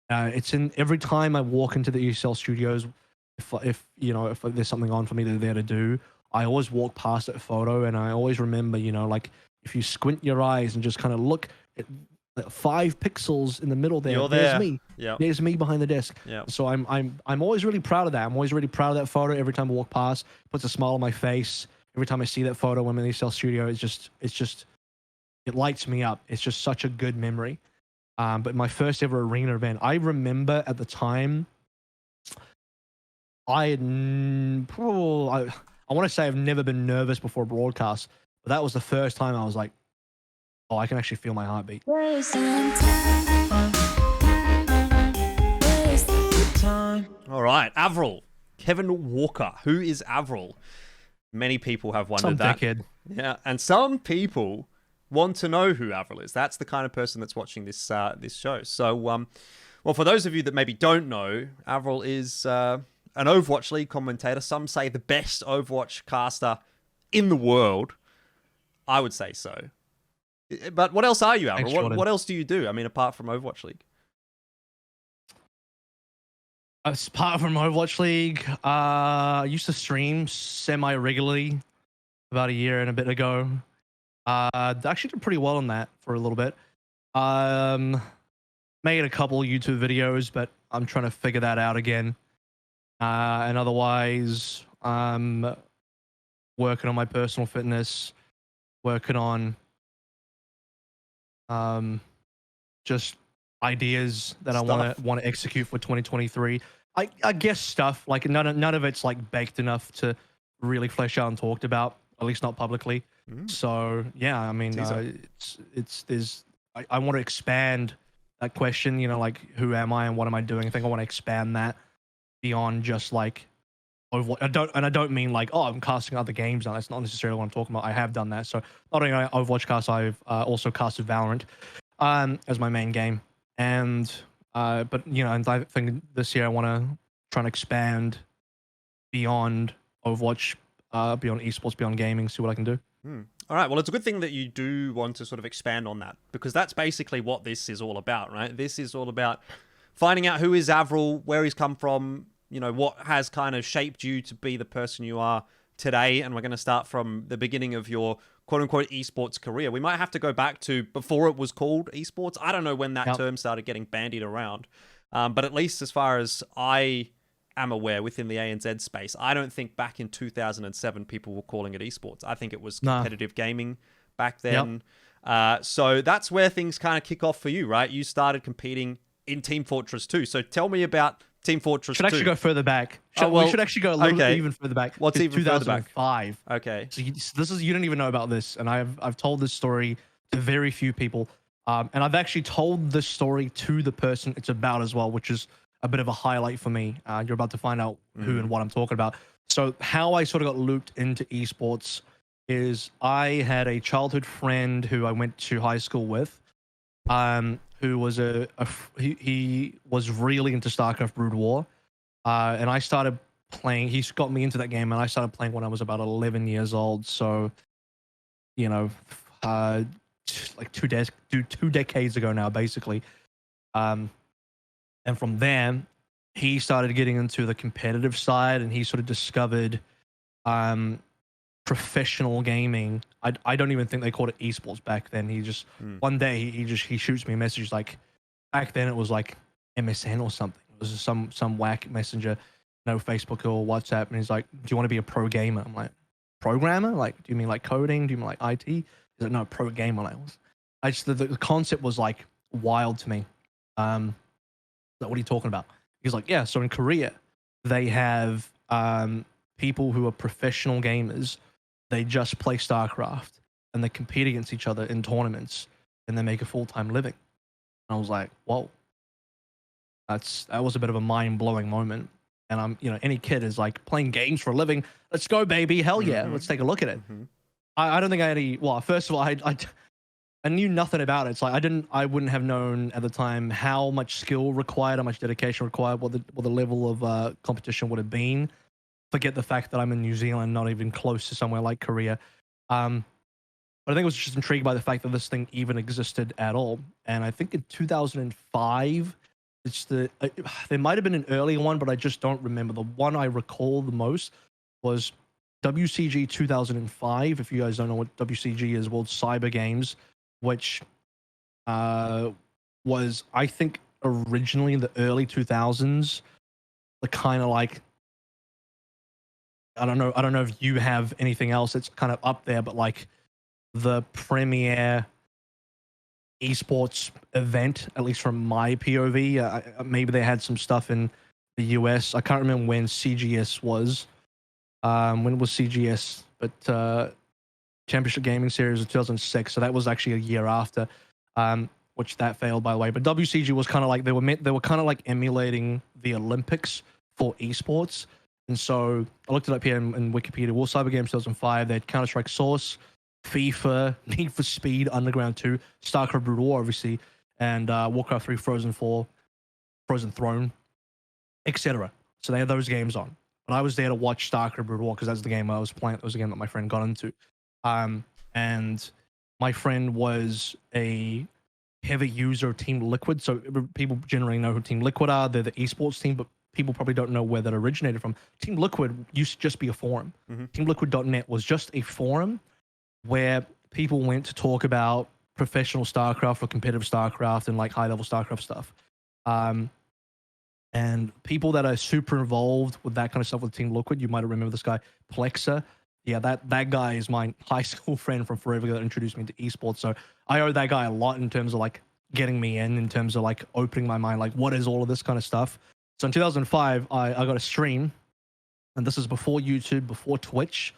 It's in every time I walk into the ESL studios. If you know, if there's something on for me there to do, I always walk past that photo, and I always remember, you know, like if you squint your eyes and just kind of look at 5 pixels in the middle there, You're there's there. me. Yeah. There's me behind the desk. Yeah. So I'm always really proud of that. I'm always really proud of that photo. Every time I walk past, puts a smile on my face. Every time I see that photo when I'm in the ESL studio, it lights me up. It's just such a good memory. But my first ever arena event, I remember at the time, I want to say I've never been nervous before a broadcast, but that was the first time I was like, oh, I can actually feel my heartbeat. All right, AVRL. Kevin Walker. Who is AVRL? Many people have wondered that. Dickhead. Yeah, and some people want to know who AVRL is. That's the kind of person that's watching this this show. So, well, for those of you that maybe don't know, AVRL is an Overwatch League commentator. Some say the best Overwatch caster in the world. I would say so. But what else are you, AVRL? Thanks, what else do you do? I mean, apart from Overwatch League. Apart from Overwatch League, I used to stream semi-regularly about a year and a bit ago. Actually did pretty well on that for a little bit. Made a couple YouTube videos, but I'm trying to figure that out again. And otherwise, I'm working on my personal fitness, working on just ideas that I want to execute for 2023. I guess stuff like none of it's like baked enough to really flesh out and talked about, at least not publicly. So yeah, I mean, I want to expand that question. You know, like who am I and what am I doing? I think I want to expand that beyond just like Overwatch. I don't mean like, oh, I'm casting other games now. That's not necessarily what I'm talking about. I have done that. So not only Overwatch cast, I've also casted Valorant as my main game. And but you know, and I think this year I want to try and expand beyond Overwatch, beyond esports, beyond gaming, see what I can do. All right, well, it's a good thing that you do want to sort of expand on that, because that's basically what this is all about, right? This is all about finding out who is AVRL, where he's come from, you know, what has kind of shaped you to be the person you are today. And we're going to start from the beginning of your quote-unquote esports career. We might have to go back to before it was called esports. I don't know when that term started getting bandied around. But at least as far as I am aware within the ANZ space, I don't think back in 2007 people were calling it esports. I think it was competitive gaming back then. So that's where things kind of kick off for you, right? You started competing in Team Fortress 2. So tell me about Team Fortress 2. Should actually go further back. We should actually go a little bit even further back. What's even further back? 2005. Okay. So this is, you don't even know about this, and I've told this story to very few people, and I've actually told this story to the person it's about as well, which is a bit of a highlight for me. You're about to find out who and what I'm talking about. So how I sort of got looped into esports is I had a childhood friend who I went to high school with, who was he was really into Starcraft Broodwar, and I started playing. He's got me into that game, and I started playing when I was about 11 years old. So, you know, like two decades ago now, basically. And from there, he started getting into the competitive side, and he sort of discovered professional gaming. I don't even think they called it esports back then. He just one day he shoots me a message like, back then it was like MSN or something. It was some whack messenger, no Facebook or WhatsApp, and he's like, "Do you want to be a pro gamer?" I'm like, "Programmer? Like, do you mean like coding? Do you mean like IT?" He's like, "No, pro gamer." Like, I just the concept was like wild to me. Like, what are you talking about? He's like, "Yeah, so in Korea, they have people who are professional gamers. They just play StarCraft and they compete against each other in tournaments and they make a full-time living." And I was like, whoa. That was a bit of a mind-blowing moment. And I'm, you know, any kid is like playing games for a living. Let's go, baby. Hell yeah. Let's take a look at it. I don't think I had any, well, first of all, I knew nothing about it. It's like I wouldn't have known at the time how much skill required, how much dedication required, what the level of competition would have been. Forget the fact that I'm in New Zealand, not even close to somewhere like Korea. But I think I was just intrigued by the fact that this thing even existed at all. And I think in 2005, It's the there might have been an earlier one, but I just don't remember. The one I recall the most was WCG 2005. If you guys don't know what WCG is, World Cyber Games, which was, I think, originally in the early 2000s, the kind of like, I don't know if you have anything else that's kind of up there, but like the premier esports event, at least from my POV. Maybe they had some stuff in the US. I can't remember when CGS was. When was CGS? But Championship Gaming Series of 2006. So that was actually a year after, which that failed, by the way. But WCG was kind of like, they were kind of like emulating the Olympics for esports. And so I looked it up here in Wikipedia. World Cyber Games 2005. They had Counter-Strike Source, FIFA, Need for Speed, Underground 2, Starcraft Broodwar, obviously, and Warcraft 3, Frozen 4, Frozen Throne, etc. So they had those games on. But I was there to watch Starcraft Broodwar because that's the game I was playing. That was the game that my friend got into. And my friend was a heavy user of Team Liquid. So people generally know who Team Liquid are. They're the esports team, but people probably don't know where that originated from. Team Liquid used to just be a forum. TeamLiquid.net was just a forum where people went to talk about professional StarCraft or competitive StarCraft and like high-level StarCraft stuff. And people that are super involved with that kind of stuff with Team Liquid, you might have remembered this guy, Plexa. Yeah, that guy is my high school friend from forever that introduced me to esports. So I owe that guy a lot in terms of like getting me in terms of like opening my mind, like what is all of this kind of stuff. So in 2005, I got a stream, and this is before YouTube, before Twitch.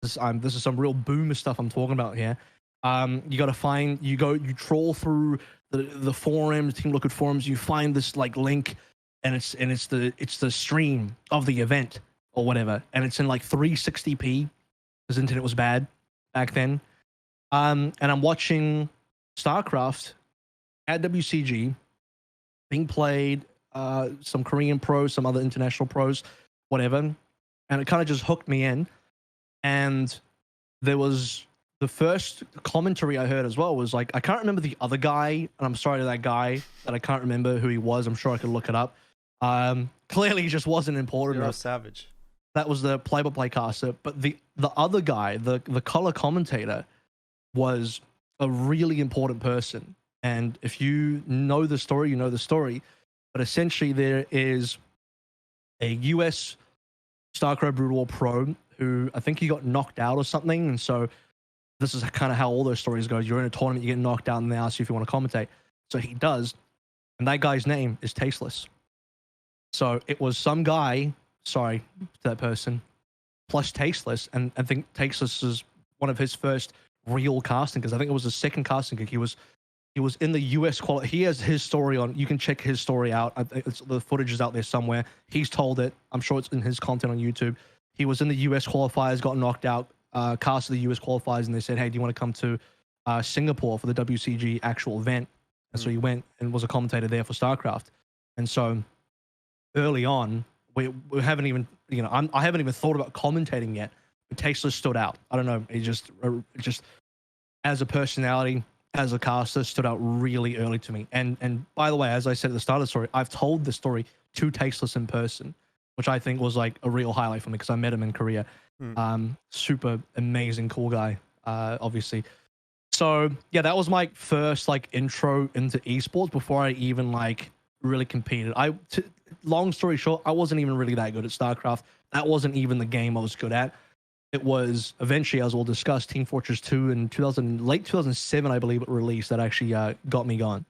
This is some real boomer stuff I'm talking about here. You got to find, you troll through the forums, Team Liquid forums. You find this like link, and it's the stream of the event or whatever, and it's in like 360p because internet was bad back then. And I'm watching StarCraft at WCG being played. Some Korean pros, some other international pros, whatever. And it kind of just hooked me in. And there was the first commentary I heard as well was like, I can't remember the other guy, and I'm sorry to that guy that I can't remember who he was. I'm sure I could look it up. Clearly he just wasn't important You're enough. a savage. That was the play-by-play caster. But the other guy, the color commentator, was a really important person. And if you know the story, you know the story. But essentially, there is a US StarCraft Broodwar pro who I think he got knocked out or something. And so this is kind of how all those stories go. You're in a tournament, you get knocked out, and they ask you if you want to commentate. So he does. And that guy's name is Tasteless. So it was some guy, sorry to that person, plus Tasteless. And I think Tasteless is one of his first real casting, because I think it was his second casting gig. He was in the US quality. He has his story on. You can check his story out. The footage is out there somewhere. He's told it. I'm sure it's in his content on YouTube. He was in the US qualifiers, got knocked out, cast of the US qualifiers, and they said, hey, do you want to come to Singapore for the WCG actual event? And so he went and was a commentator there for StarCraft. And so early on, we haven't even, I haven't even thought about commentating yet. But Tasteless stood out. I don't know. He just as a personality, as a caster, stood out really early to me. And by the way, as I said at the start of the story, I've told the story to Tasteless in person, which I think was like a real highlight for me because I met him in Korea. Super amazing, cool guy, obviously. So yeah, that was my first like intro into esports before I even like really competed. Long story short, I wasn't even really that good at StarCraft. That wasn't even the game I was good at. It was eventually, as we'll discuss, Team Fortress 2 in late 2007, I believe it released, that actually got me going.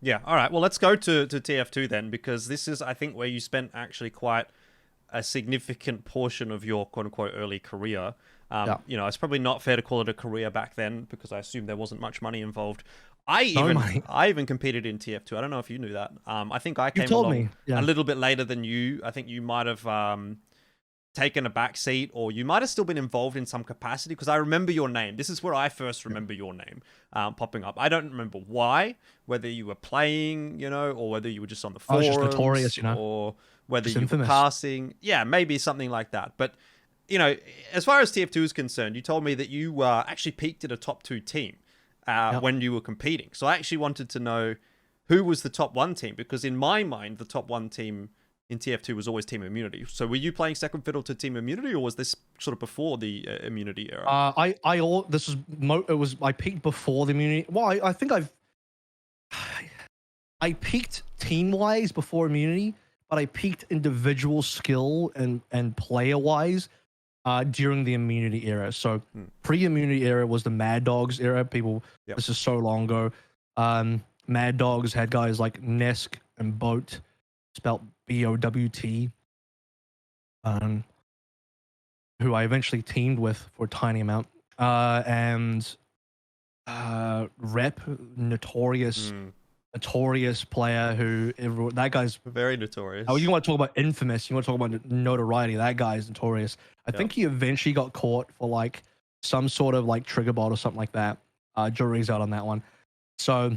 Yeah, all right. Well, let's go to TF2 then, because this is, I think, where you spent actually quite a significant portion of your quote-unquote early career. It's probably not fair to call it a career back then because I assume there wasn't much money involved. I even competed in TF2. I don't know if you knew that. I think I came along a little bit later than you. I think you might have taken a back seat, or you might have still been involved in some capacity, because I remember your name. This is where I first remember your name popping up. I don't remember why, whether you were playing, or whether you were just on the forums, just notorious, or whether you were casting. Yeah, maybe something like that. But, as far as TF2 is concerned, you told me that you actually peaked at a top 2 team when you were competing. So I actually wanted to know who was the top one team? Because in my mind, the top one team in TF2 was always Team Immunity. So were you playing second fiddle to Team Immunity, or was this sort of before the Immunity era? I peaked before the Immunity. Well, I think I peaked team wise before Immunity, but I peaked individual skill and player wise during the Immunity era. So pre-Immunity era was the Mad Dogs era. This is so long ago. Mad Dogs had guys like Nesk and Boat, spelt BOWT, who I eventually teamed with for a tiny amount. And Rep, notorious player that guy's very notorious. Oh, you want to talk about infamous? You want to talk about notoriety? That guy's notorious. I think he eventually got caught for like some sort of like trigger bot or something like that. Jury's out on that one. So,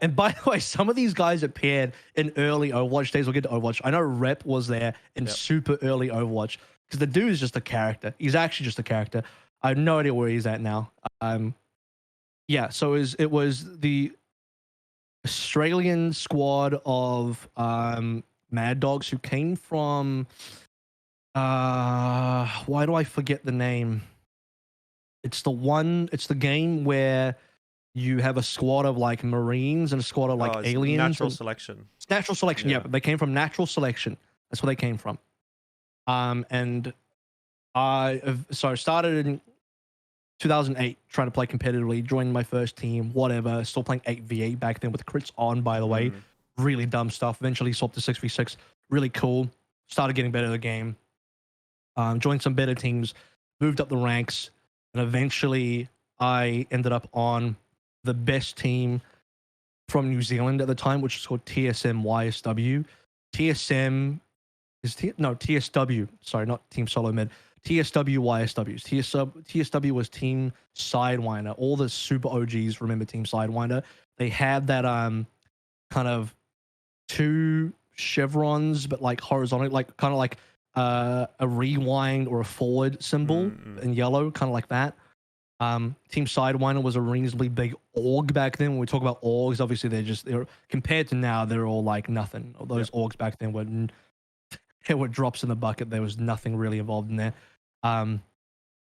and by the way, some of these guys appeared in early Overwatch days. We'll get to Overwatch. I know Rep was there in super early Overwatch because the dude is just a character. He's actually just a character. I have no idea where he's at now. Yeah. So it was the Australian squad of Mad Dogs who came from why do I forget the name? It's the game where you have a squad of like Marines and a squad of like aliens. Natural selection. It's natural selection, yeah. But they came from natural selection. That's where they came from. And I started in 2008 trying to play competitively, joined my first team, whatever. Still playing 8v8 back then with crits on, by the way. Really dumb stuff. Eventually swapped to 6v6. Really cool. Started getting better at the game. Joined some better teams, moved up the ranks, and eventually I ended up on the best team from New Zealand at the time, which is called TSM YSW. TSW. Sorry, not Team Solo Mid. TSW YSWs. TSW was Team Sidewinder. All the super OGs remember Team Sidewinder. They had that kind of two chevrons, but like horizontal, like kind of like a rewind or a forward symbol in yellow, kind of like that. Team Sidewinder was a reasonably big org back then. When we talk about orgs, obviously they're compared to now, they're all like nothing. Those orgs back then were drops in the bucket. There was nothing really involved in there. I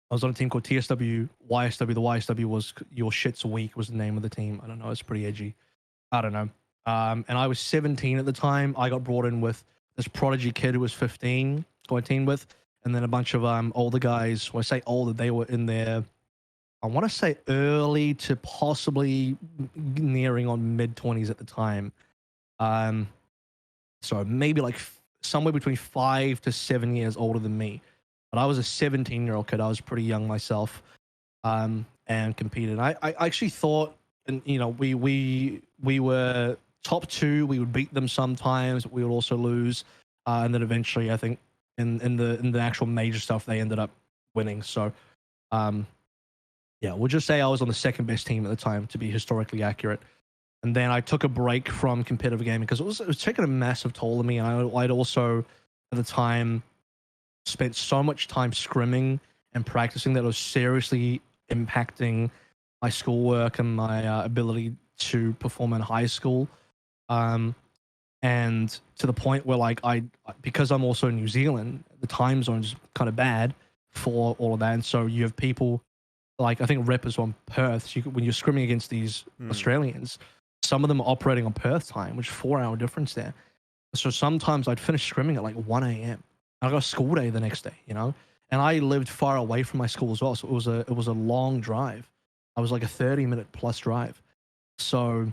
was on a team called TSW YSW. The YSW was Your Shit's Weak was the name of the team. I don't know. It's pretty edgy. I don't know. And I was 17 at the time. I got brought in with this prodigy kid who was 15, who I teamed with, and then a bunch of older guys. When I say older, they were in their, I want to say early to possibly nearing on mid-20s at the time. So maybe like somewhere between 5 to 7 years older than me. But I was a 17-year-old kid. I was pretty young myself, and competed. I actually thought, and you know, we were top 2. We would beat them sometimes. We would also lose, and then eventually, I think in the actual major stuff, they ended up winning. So, yeah, we'll just say I was on the second best team at the time, to be historically accurate. And then I took a break from competitive gaming because it was taking a massive toll on me. And I'd also, at the time, spent so much time scrimming and practicing that it was seriously impacting my schoolwork and my ability to perform in high school. And to the point where, like, because I'm also in New Zealand, the time zone's kind of bad for all of that. And so you have people, like, I think Rep is on Perth. So when you're scrimming against these Australians, some of them are operating on Perth time, which is 4-hour difference there. So sometimes I'd finish scrimming at like 1 a.m. I got a school day the next day, you know? And I lived far away from my school as well. So it was a long drive. I was like a 30-minute plus drive. So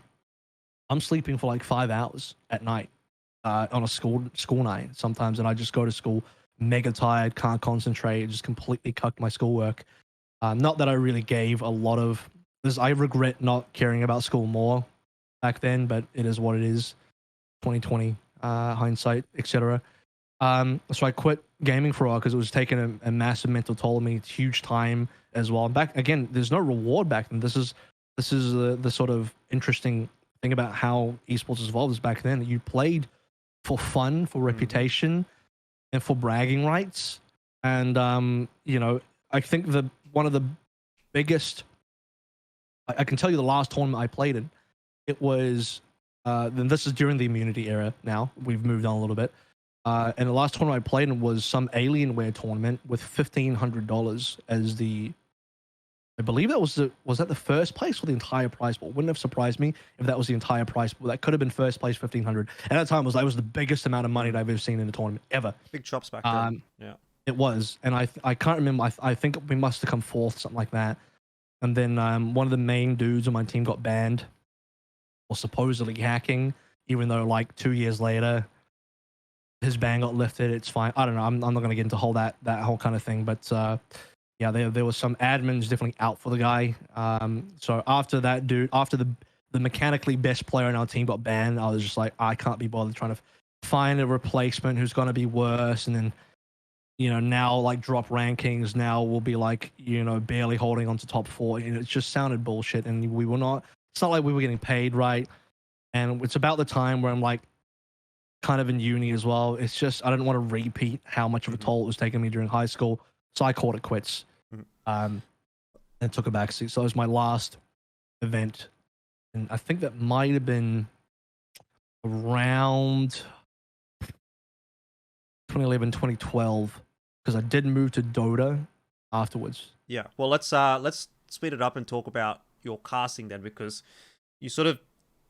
I'm sleeping for like 5 hours at night on a school night sometimes. And I just go to school mega tired, can't concentrate, just completely cucked my schoolwork. Not that I really gave a lot of this. I regret not caring about school more back then, but it is what it is. 2020 hindsight, etc. So I quit gaming for a while because it was taking a massive mental toll on me. It's huge time as well. And back again, there's no reward back then. This is the sort of interesting thing about how esports has evolved. Is back then you played for fun, for reputation, and for bragging rights. And you know, I think one of the biggest, I can tell you the last tournament I played in, it was then this is during the immunity era. Now we've moved on a little bit. And the last tournament I played in was some Alienware tournament with $1,500 as the. I believe that was that the first place or the entire prize pool? Wouldn't have surprised me if that was the entire prize pool. That could have been first place 1,500. At that time, that was the biggest amount of money that I've ever seen in a tournament ever. Big chops back then. Yeah, it was, and I can't remember. I think we must have come fourth, something like that. And then one of the main dudes on my team got banned, or supposedly hacking, even though like 2 years later, his ban got lifted. It's fine. I don't know. I'm not going to get into that whole kind of thing, but yeah, there was some admins definitely out for the guy. So after that dude, after the mechanically best player in our team got banned, I was just like, I can't be bothered trying to find a replacement who's going to be worse, and then now like drop rankings. Now we'll be like barely holding on to top 4. It just sounded bullshit, and we were not. It's not like we were getting paid right, and it's about the time where I'm like kind of in uni as well. It's just I didn't want to repeat how much of a toll it was taking me during high school, so I called it quits. And took a backseat. So it was my last event, and I think that might have been around 2011, 2012, because I did move to Dota afterwards. Yeah. Well, let's speed it up and talk about your casting then, because you sort of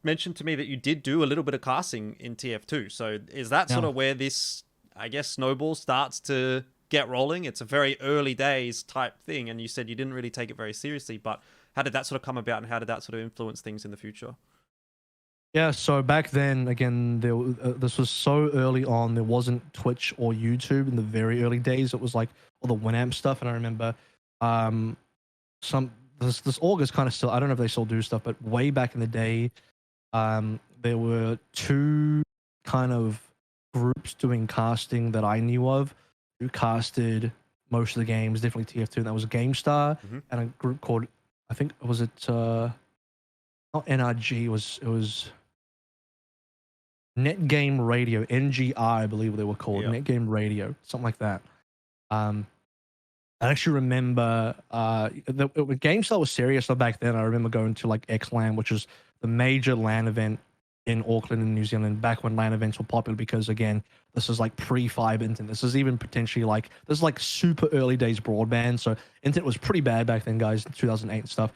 mentioned to me that you did do a little bit of casting in TF2. So is that sort of where this, I guess, snowball starts to get rolling? It's a very early days type thing, and you said you didn't really take it very seriously, but how did that sort of come about, and how did that sort of influence things in the future? Yeah, so back then, again, this was so early on, there wasn't Twitch or YouTube in the very early days. It was like all the Winamp stuff, and I remember this org is kind of still, I don't know if they still do stuff, but way back in the day, there were 2 kind of groups doing casting that I knew of, who casted most of the games, definitely TF2, and that was GameStar and a group called, I think, was it not NRG, it was Net Game Radio, NGR, I believe they were called, Net Game Radio, something like that. I actually remember GameStar was serious back then. I remember going to like XLAN, which was the major LAN event in Auckland and New Zealand back when LAN events were popular, because again, this is like pre-fiber internet. This is even potentially like, this is like super early days broadband. So internet was pretty bad back then, guys, in 2008 and stuff.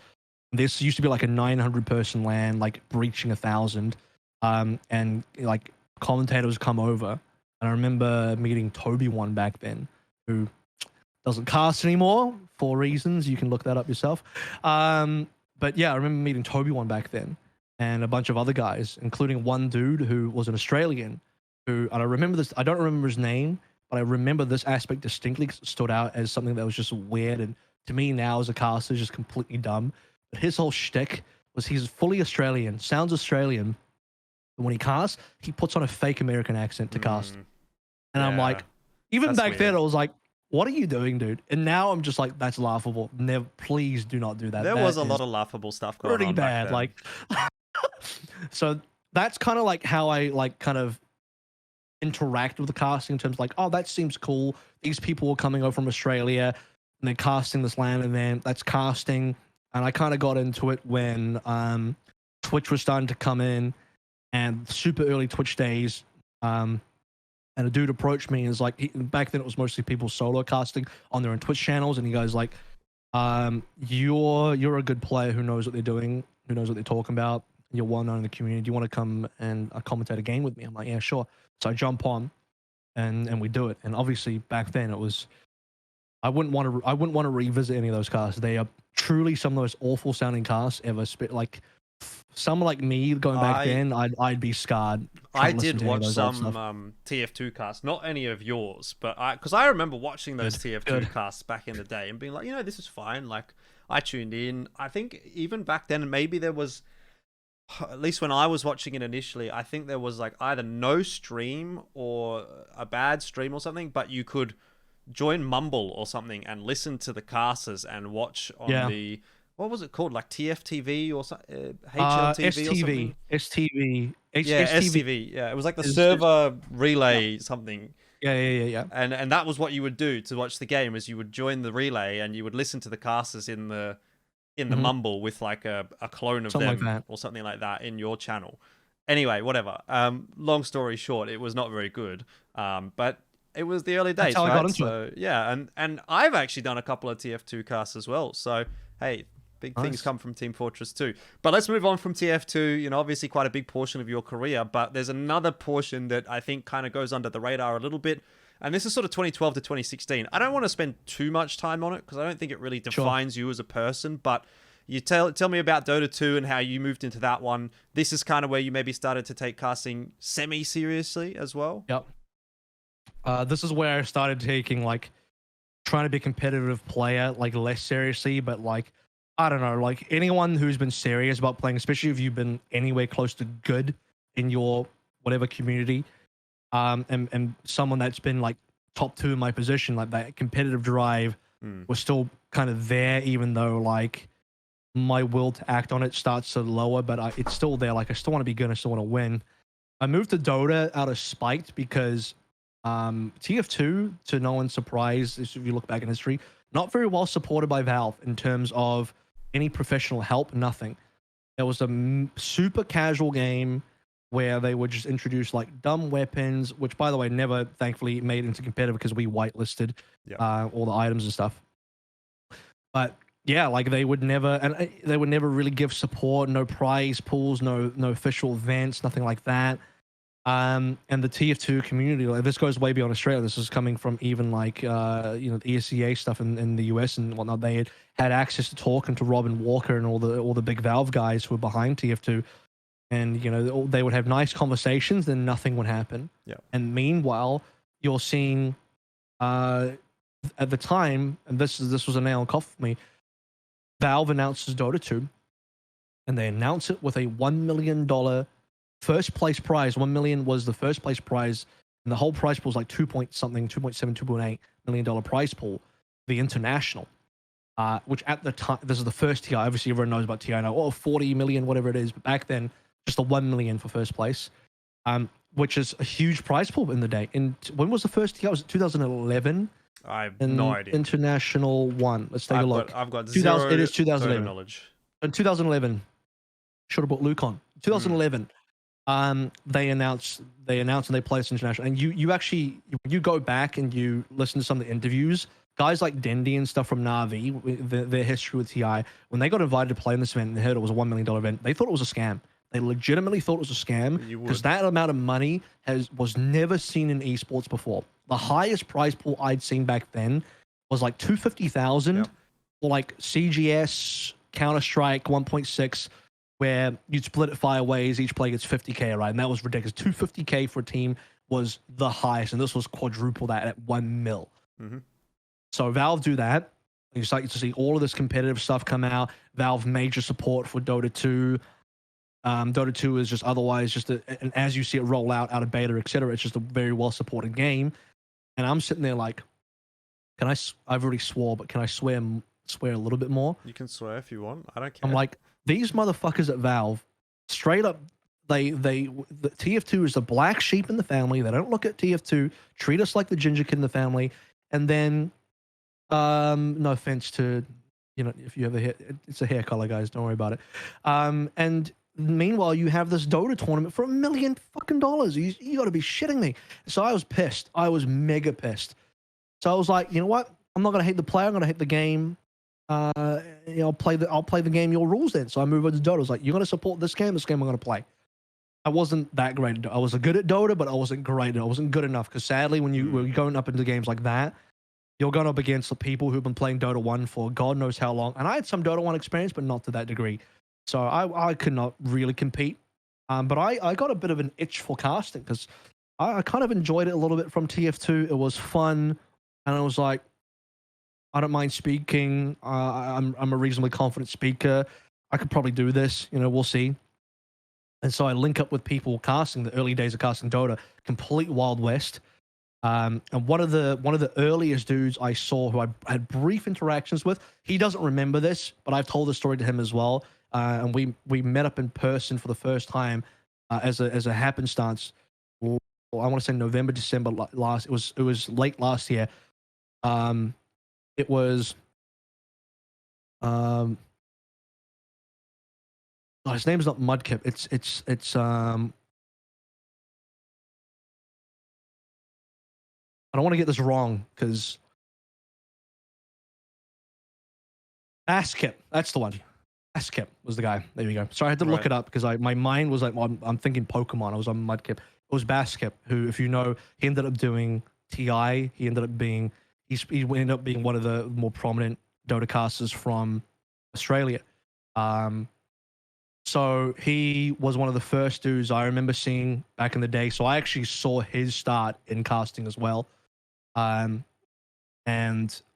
This used to be like a 900 person LAN, like breaching 1,000. And like commentators come over. And I remember meeting Toby one back then, who doesn't cast anymore for reasons. You can look that up yourself. But yeah, I remember meeting Toby one back then, and a bunch of other guys, including one dude who was an Australian, and I remember this, I don't remember his name, but I remember this aspect distinctly stood out as something that was just weird, and to me now as a caster is just completely dumb. But his whole shtick was he's fully Australian, sounds Australian, but when he casts, he puts on a fake American accent to cast. And I'm like, even back then I was like, what are you doing, dude? And now I'm just like, that's laughable. Never, please do not do that. There was a lot of laughable stuff going on. Pretty bad. Like, so that's kind of like how I like kind of interact with the casting in terms of like, oh, that seems cool. These people are coming over from Australia and they're casting this LAN event. That's casting. And I kind of got into it when Twitch was starting to come in, and super early Twitch days. And a dude approached me and was like, back then it was mostly people solo casting on their own Twitch channels, and he goes like, you're a good player who knows what they're doing, who knows what they're talking about. You're well known in the community. Do you want to come and commentate a game with me? I'm like, yeah, sure. So I jump on, and we do it. And obviously back then it was, I wouldn't want to revisit any of those casts. They are truly some of the most awful sounding casts ever. Like someone like me going back then, I'd be scarred. I did watch some TF2 casts, not any of yours, but because I remember watching those TF2 casts back in the day and being like, this is fine. Like I tuned in. I think even back then, maybe there was, at least when I was watching it initially, I think there was like either no stream or a bad stream or something, but you could join Mumble or something and listen to the casters and watch on the, what was it called? Like TFTV or something? HLTV STV, or something? STV. STV. Yeah, it was like the server relay something. Yeah. And that was what you would do to watch the game, is you would join the relay and you would listen to the casters in the in the mumble with like a clone of something them like that. or something like that in your channel. Anyway, whatever. Long story short, it was not very good. But it was the early days, That's how right? I got into So yeah, and I've actually done a couple of TF2 casts as well. So hey, big things come from Team Fortress 2. But let's move on from TF2. You know, obviously quite a big portion of your career, but there's another portion that I think kind of goes under the radar a little bit. And this is sort of 2012 to 2016. I don't want to spend too much time on it because I don't think it really defines you as a person. But you tell me about Dota 2 and how you moved into that one. This is kind of where you maybe started to take casting semi-seriously as well. Yep. This is where I started taking like trying to be a competitive player like less seriously, but like I don't know, like anyone who's been serious about playing, especially if you've been anywhere close to good in your whatever community, and someone that's been like top 2 in my position, like that competitive drive was still kind of there, even though like my will to act on it starts to lower, but it's still there. Like I still want to be good, I still want to win. I moved to Dota out of spite because TF2, to no one's surprise, if you look back in history, not very well supported by Valve in terms of any professional help, nothing. There was a super casual game where they would just introduce like dumb weapons, which by the way, never thankfully made into competitive because we whitelisted all the items and stuff. But yeah, like they would never really give support, no prize pools, no official events, nothing like that. And the TF2 community, like this goes way beyond Australia. This is coming from even like the ESEA stuff in the US and whatnot. They had access to talking to Robin Walker and all the big Valve guys who were behind TF2, and they would have nice conversations, then nothing would happen. Yeah. And meanwhile, you're seeing at the time, and this was a nail in the coffin for me, Valve announces Dota 2, and they announce it with a $1 million first place prize. 1 million was the first place prize, and the whole prize pool was like 2.7, 2.8 million dollar prize pool, the international, which at the time, this is the first TI. Obviously, everyone knows about TI now. 40 million, whatever it is, but back then, just a 1 million for first place, which is a huge prize pool in the day. And when was the first TI? Was it 2011? I have no idea. International one. Let's take a look. I've got zero. It is 2011. Knowledge. In 2011, should have brought Luke on. 2011. They announced and they placed international. And you go back and you listen to some of the interviews, guys like Dendy and stuff from Na'Vi, their history with TI, when they got invited to play in this event and they heard it was a $1 million event, they thought it was a scam. They legitimately thought it was a scam because that amount of money was never seen in esports before. The highest prize pool I'd seen back then was like 250,000 for like CGS, Counter-Strike 1.6, where you'd split it 5 ways, each player gets 50k, right? And that was ridiculous. 250k for a team was the highest, and this was quadruple that at 1 mil. So Valve do that. You start to see all of this competitive stuff come out. Valve major support for Dota 2. Dota 2 is just otherwise just and as you see it roll out of beta, etc., it's just a very well supported game. And I'm sitting there like, I've already swore, but can I swear a little bit more? You can swear if you want. I don't care. I'm like, these motherfuckers at Valve, straight up, the TF2 is the black sheep in the family. They don't look at TF2, treat us like the ginger kid in the family, and then, no offense to, if you have a hair, it's a hair color, guys. Don't worry about it. And meanwhile, you have this Dota tournament for $1 million fucking dollars. You got to be shitting me. So I was pissed. I was mega pissed. So I was like, you know what? I'm not gonna hate the player. I'm gonna hate the game. I'll play the game your rules then. So I moved over to Dota. I was like, you're gonna support this game. This game I'm gonna play. I wasn't that great at Dota. I was good at Dota, but I wasn't great. I wasn't good enough because sadly, when you're going up into games like that, you're going up against the people who've been playing Dota 1 for God knows how long. And I had some Dota 1 experience, but not to that degree. So I could not really compete. But I got a bit of an itch for casting because I kind of enjoyed it a little bit from TF2. It was fun. And I was like, I don't mind speaking. I'm a reasonably confident speaker. I could probably do this. We'll see. And so I link up with people casting the early days of casting Dota, complete Wild West. And one of the earliest dudes I saw who I had brief interactions with, he doesn't remember this, but I've told the story to him as well. And we met up in person for the first time as a happenstance. I want to say November, December last. It was late last year. It was Oh, his name's not Mudkip. It's I don't want to get this wrong because Askip, that's the one. Askip was the guy. There we go. Sorry, I had to look it up because my mind was like, well, I'm thinking Pokemon. I was on Mudkip. It was Baskip, who, if you know, he ended up doing TI. He ended up being he ended up being one of the more prominent Dota casters from Australia. So he was one of the first dudes I remember seeing back in the day. So I actually saw his start in casting as well. And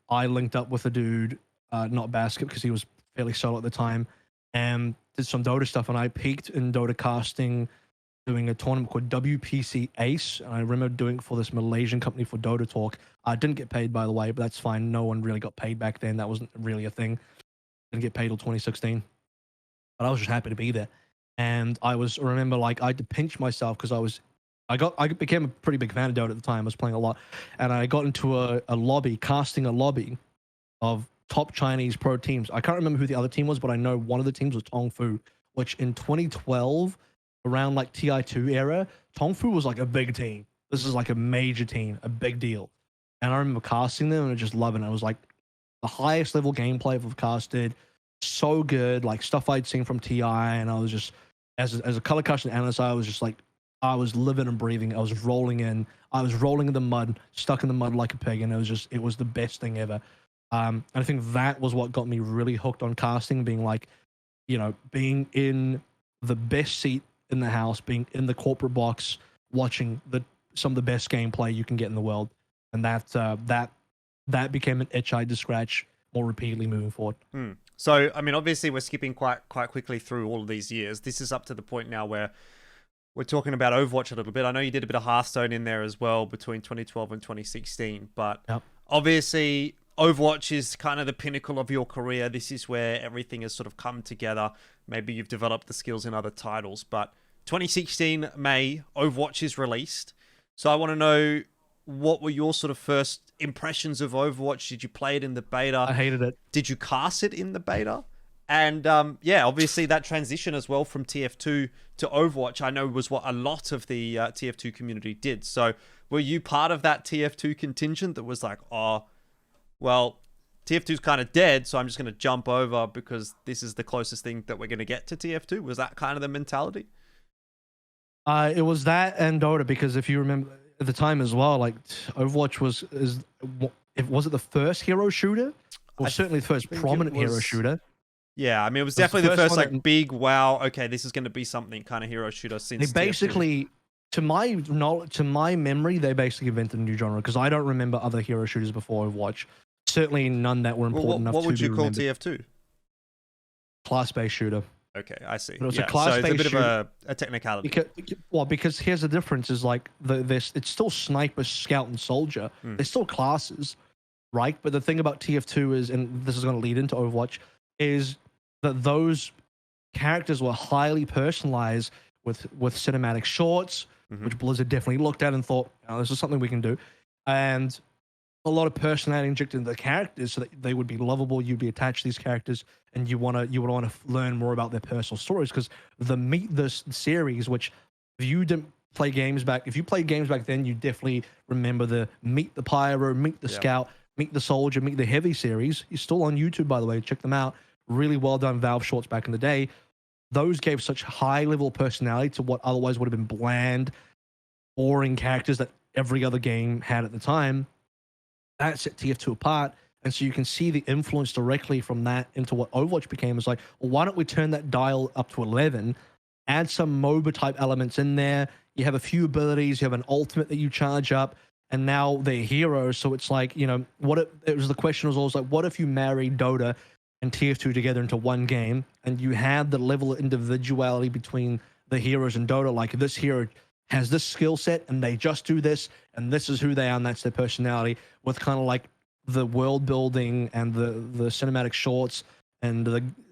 I linked up with a dude, not Basket, because he was fairly solo at the time, and did some Dota stuff. And I peaked in Dota casting, doing a tournament called WPC Ace. And I remember doing it for this Malaysian company for Dota Talk. I didn't get paid, by the way, but that's fine. No one really got paid back then. That wasn't really a thing. Didn't get paid till 2016. But I was just happy to be there. And I remember like I had to pinch myself because I became a pretty big fan of Dota at the time. I was playing a lot. And I got into a lobby, casting a lobby of top Chinese pro teams. I can't remember who the other team was, but I know one of the teams was Tongfu, which in 2012, around like TI2 era, Tongfu was like a big team. This is like a major team, a big deal. And I remember casting them and just loving it. It was like the highest level gameplay I've casted. So good, like stuff I'd seen from TI. And I was just, as a color casting analyst, I was just like, I was living and breathing. I was rolling in the mud, stuck in the mud like a pig. And it was the best thing ever. And I think that was what got me really hooked on casting, being like, you know, being in the best seat in the house, being in the corporate box, watching some of the best gameplay you can get in the world. And that became an itch I had to scratch more repeatedly moving forward. So, I mean, obviously we're skipping quite quickly through all of these years. This is up to the point now where we're talking about Overwatch a little bit. I know you did a bit of Hearthstone in there as well between 2012 and 2016, but obviously Overwatch is kind of the pinnacle of your career. This is where everything has sort of come together. Maybe you've developed the skills in other titles, but 2016 May, Overwatch is released. So I want to know, what were your sort of first impressions of Overwatch? Did you play it in the beta? I hated it. Did you cast it in the beta? And yeah, obviously that transition as well from TF2 to Overwatch, I know was what a lot of the TF2 community did. So were you part of that TF2 contingent that was like, oh, well, TF2's kind of dead, so I'm just going to jump over because this is the closest thing that we're going to get to TF2? Was that kind of the mentality? It was that and Dota, because if you remember at the time as well, like Overwatch was it the first hero shooter? Or certainly the first prominent hero shooter. Yeah, I mean, it was definitely the first like big, wow, okay, this is going to be something kind of hero shooter since they basically, to my memory, they basically invented a new genre, because I don't remember other hero shooters before Overwatch. Certainly none that were important enough to be remembered. What would you call TF2? Class-based shooter. Okay, I see. But it was a class-based so it's a bit shooter. of a technicality. Because here's the difference: is like it's still sniper, scout, and soldier. They're still classes, right? But the thing about TF2 is, and this is going to lead into Overwatch, is that those characters were highly personalized with cinematic shorts, which Blizzard definitely looked at and thought, oh, this is something we can do, and a lot of personality injected into the characters so that they would be lovable. You'd be attached to these characters, and you would want to learn more about their personal stories. Because the Meet This series, which if you didn't play games back, if you played games back then, you definitely remember the Meet the Pyro, Meet the Scout, Meet the Soldier, Meet the Heavy series. It's still on YouTube, by the way. Check them out. Really well done Valve shorts back in the day. Those gave such high level personality to what otherwise would have been bland, boring characters that every other game had at the time. That set TF2 apart. And so you can see the influence directly from that into what Overwatch became. It's like, well, why don't we turn that dial up to 11, add some MOBA type elements in there. You have a few abilities, you have an ultimate that you charge up, and now they're heroes. So it's like, you know, the question was always like, what if you married Dota and TF2 together into one game, and you had the level of individuality between the heroes and Dota? Like, this hero has this skill set and they just do this, and this is who they are, and that's their personality, with kind of like the world building and the cinematic shorts and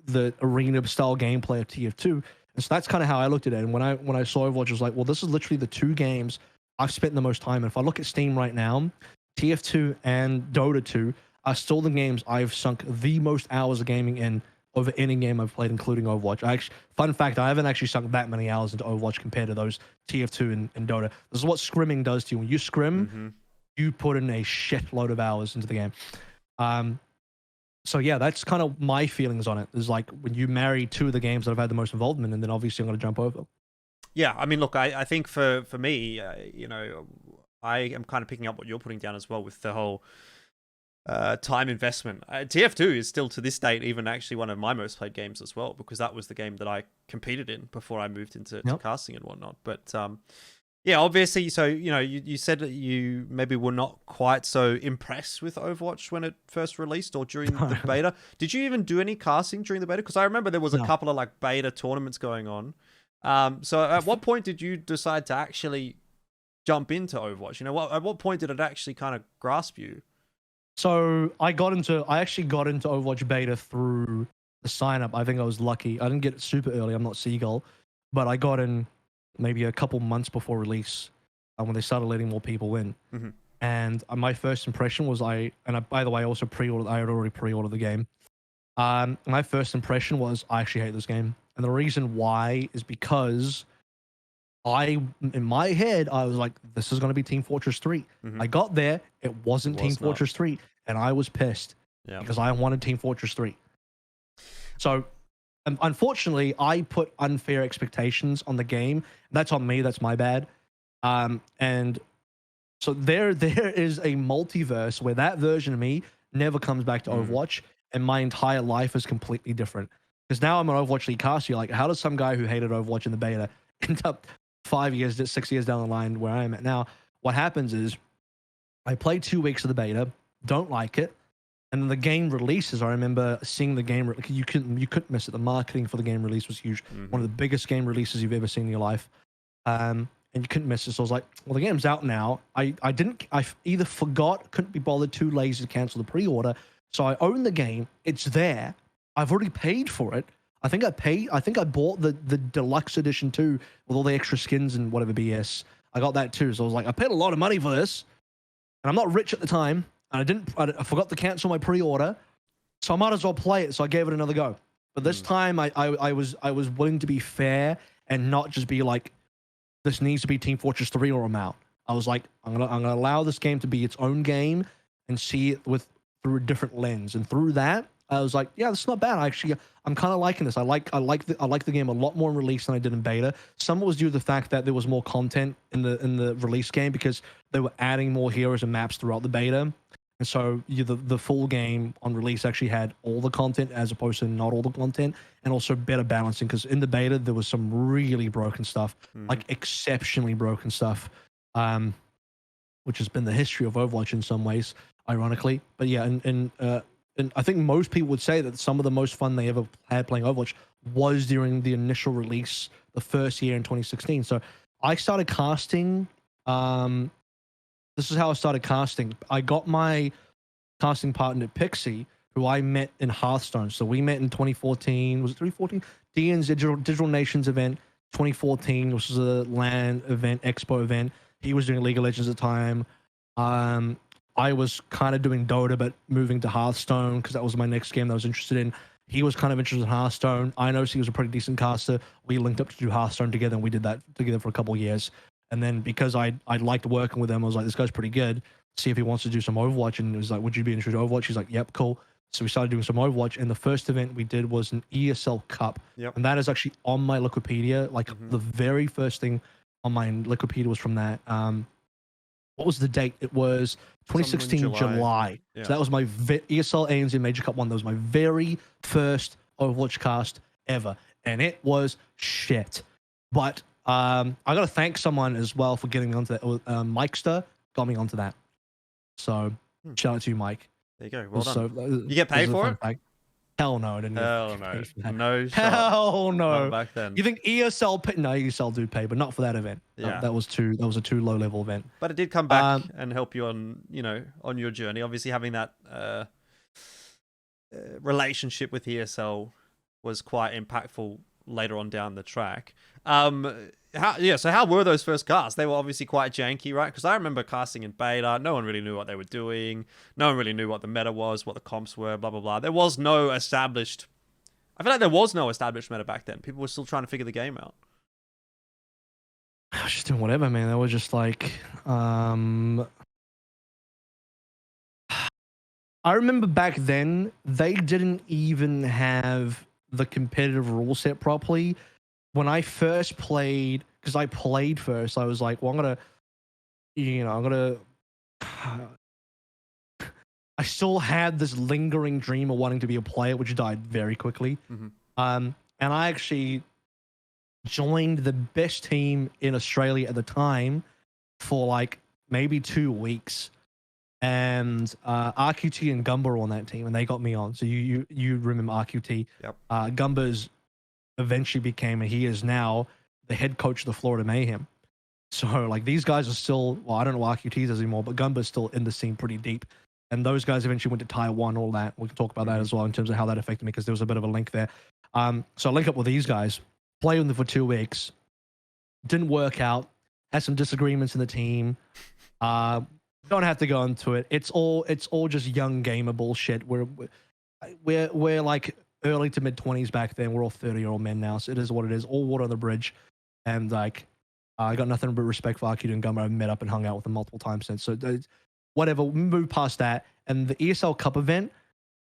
the arena style gameplay of TF2. And so that's kind of how I looked at it. And when I saw Overwatch, I was like, well, this is literally the two games I've spent the most time in. If I look at Steam right now, TF2 and Dota 2 are still the games I've sunk the most hours of gaming in over any game I've played, including Overwatch. Fun fact, I haven't actually sunk that many hours into Overwatch compared to those TF2 and Dota. This is what scrimming does to you. When you scrim, you put in a shitload of hours into the game. So yeah, that's kind of my feelings on it. Is like when you marry two of the games that I've had the most involvement in, then obviously I'm going to jump over. Yeah, I mean, look, I think for me, you know, I am kind of picking up what you're putting down as well with the whole time investment. TF2 is still to this date even actually one of my most played games as well, because that was the game that I competed in before I moved into casting and whatnot. But yeah, obviously, so, you know, you said that you maybe were not quite so impressed with Overwatch when it first released or during the beta. Did you even do any casting during the beta? Because I remember there was a couple of like beta tournaments going on. So at what point did you decide to actually jump into Overwatch? You know, at what point did it actually kind of grasp you? So I actually got into Overwatch beta through the sign up. I think I was lucky. I didn't get it super early. I'm not Seagull, but I got in maybe a couple months before release when they started letting more people in. And my first impression was by the way, I also pre-ordered. I had already pre-ordered the game. My first impression was I actually hate this game, and the reason why is because in my head, I was like, this is going to be Team Fortress 3. I got there, it wasn't Team Fortress 3, and I was pissed because I wanted Team Fortress 3. So, unfortunately, I put unfair expectations on the game. That's on me. That's my bad. And so there is a multiverse where that version of me never comes back to Overwatch, and my entire life is completely different. Because now I'm an Overwatch League caster. Like, how does some guy who hated Overwatch in the beta end up 6 years down the line where I am at now? What happens is I played 2 weeks of the beta, don't like it, and then the game releases. I remember seeing the game. You couldn't miss it. The marketing for the game release was huge. One of the biggest game releases you've ever seen in your life. And you couldn't miss it. So I was like, well, the game's out now. I either forgot, couldn't be bothered, too lazy to cancel the pre-order. So I own the game. It's there. I've already paid for it. I think I bought the deluxe edition too, with all the extra skins and whatever BS. I got that too. So I was like, I paid a lot of money for this, and I'm not rich at the time, and I forgot to cancel my pre-order, so I might as well play it. So I gave it another go. But this time I was willing to be fair and not just be like, this needs to be Team Fortress 3 or I'm out. I was like, I'm gonna allow this game to be its own game and see it through a different lens. And through that, I was like, yeah, this is not bad. I'm kind of liking this. I like the game a lot more in release than I did in beta. Some of it was due to the fact that there was more content in the release game because they were adding more heroes and maps throughout the beta. And so the full game on release actually had all the content as opposed to not all the content, and also better balancing, because in the beta there was some really broken stuff, like exceptionally broken stuff, which has been the history of Overwatch in some ways, ironically. But yeah, and I think most people would say that some of the most fun they ever had playing Overwatch was during the initial release, the first year in 2016. So I started casting. This is how I started casting. I got my casting partner, Pixie, who I met in Hearthstone. So we met in 2014. Was it 2014? DN's Digital Nations event, 2014, which was a LAN event, Expo event. He was doing League of Legends at the time. I was kind of doing Dota, but moving to Hearthstone because that was my next game that I was interested in. He was kind of interested in Hearthstone. I noticed he was a pretty decent caster. We linked up to do Hearthstone together, and we did that together for a couple of years. And then because I liked working with him, I was like, this guy's pretty good. See if he wants to do some Overwatch. And it was like, would you be interested in Overwatch? He's like, yep, cool. So we started doing some Overwatch. And the first event we did was an ESL Cup. And that is actually on my Wikipedia. Like the very first thing on my Wikipedia was from that. What was the date? It was 2016 July. So that was my ESL ANZ Major Cup 1. That was my very first Overwatch cast ever. And it was shit. But I got to thank someone as well for getting me onto that. Mikester got me onto that. So shout out to you, Mike. There you go. Well done. You get paid for it? Fact. Hell no, I didn't. Hell no. No shot. Hell no. Not back then. You think ESL no, ESL do pay, but not for that event. Yeah. That was a too low level event. But it did come back and help you on, on your journey. Obviously having that relationship with ESL was quite impactful later on down the track. So how were those first casts? They were obviously quite janky, right? Because I remember casting in beta, no one really knew what they were doing. No one really knew what the meta was, what the comps were, blah, blah, blah. There was no established I feel like there was no established meta back then. People were still trying to figure the game out. I was just doing whatever, man. They were just like, I remember back then, they didn't even have the competitive rule set properly. When I first played, because I played first, I was like, well, I'm gonna, I still had this lingering dream of wanting to be a player, which died very quickly. And I actually joined the best team in Australia at the time for like maybe 2 weeks. And RQT and Gumba were on that team, and they got me on. So you remember RQT? Yep. Gumba's eventually became, and he is now the head coach of the Florida Mayhem. So like these guys are still, well, I don't know what RQT does anymore, but Gumba's still in the scene pretty deep. And those guys eventually went to Taiwan, all that. We can talk about that as well in terms of how that affected me, because there was a bit of a link there. So I link up with these guys, play with them for 2 weeks, didn't work out, had some disagreements in the team. Don't have to go into it. It's all just young gamer bullshit. We're like early to mid 20s back then. We're all 30-year-old men now, so it is what it is. All water on the bridge, and like I got nothing but respect for Arcade and Gummer. I've met up and hung out with them multiple times since. So whatever, we move past that. And the ESL Cup event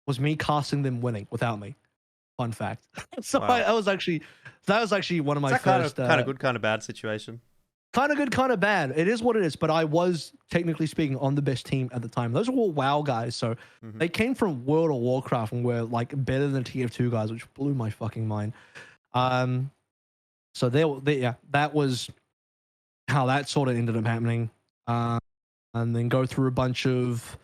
was me casting them winning without me. Fun fact. So wow. that was actually one of my first kind of good, kind of bad situation. Kind of good, kind of bad. It is what it is, but I was, technically speaking, on the best team at the time. Those were all WoW guys, so they came from World of Warcraft and were like better than TF2 guys, which blew my fucking mind. So yeah, that was how that sort of ended up happening. And then go through a bunch of,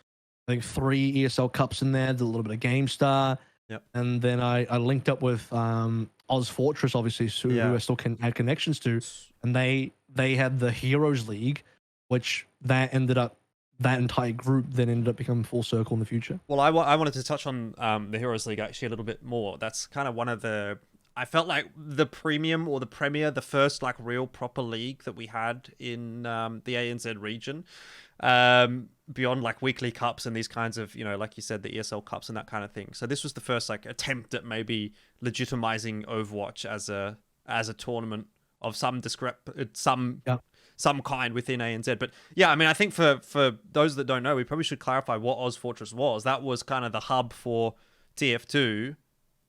I think 3 ESL Cups in there, did a little bit of GameStar. Yep. And then I linked up with Ozfortress, obviously, who I still had connections to, and they had the Heroes League, which that entire group then ended up becoming full circle in the future. Well, I wanted to touch on the Heroes League actually a little bit more. That's kind of one of the, I felt like the premium or the premier, the first like real proper league that we had in the ANZ region. Beyond like weekly cups and these kinds of, you know, like you said, the ESL Cups and that kind of thing. So this was the first like attempt at maybe legitimizing Overwatch as a tournament of some kind within ANZ. But yeah, I mean, I think for those that don't know, we probably should clarify what Ozfortress was. That was kind of the hub for TF2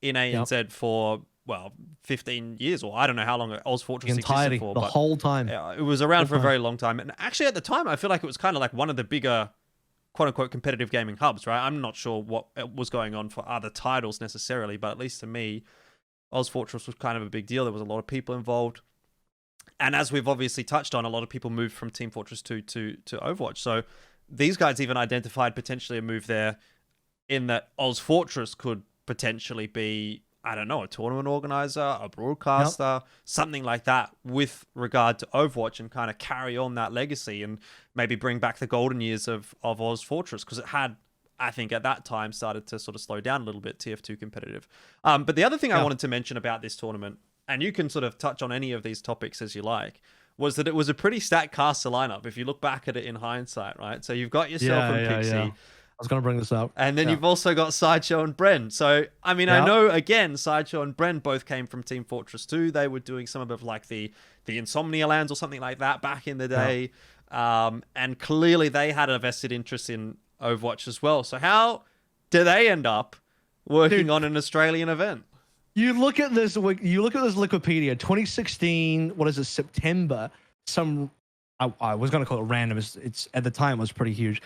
in ANZ for, well, 15 years, or I don't know how long Ozfortress existed for. The whole time. Yeah, it was around for a very long time. And actually at the time, I feel like it was kind of like one of the bigger quote-unquote competitive gaming hubs, right? I'm not sure what was going on for other titles necessarily, but at least to me, Ozfortress was kind of a big deal. There was a lot of people involved. And as we've obviously touched on, a lot of people moved from Team Fortress 2 to Overwatch. So these guys even identified potentially a move there in that Ozfortress could potentially be, I don't know, a tournament organizer, a broadcaster, something like that with regard to Overwatch, and kind of carry on that legacy and maybe bring back the golden years of Ozfortress, because it had, I think at that time, started to sort of slow down a little bit, TF2 competitive. But the other thing I wanted to mention about this tournament, and you can sort of touch on any of these topics as you like, was that it was a pretty stacked caster lineup if you look back at it in hindsight, right? So you've got yourself and Pixie. I was going to bring this up. And then you've also got Sideshow and Bren. So, I mean, I know, again, Sideshow and Bren both came from Team Fortress 2. They were doing some of like the Insomnia lands or something like that back in the day. And clearly they had a vested interest in Overwatch as well. So how do they end up working on an Australian event? You look at this Wikipedia, 2016, what is it, September, I was going to call it random. It's at the time, it was pretty huge.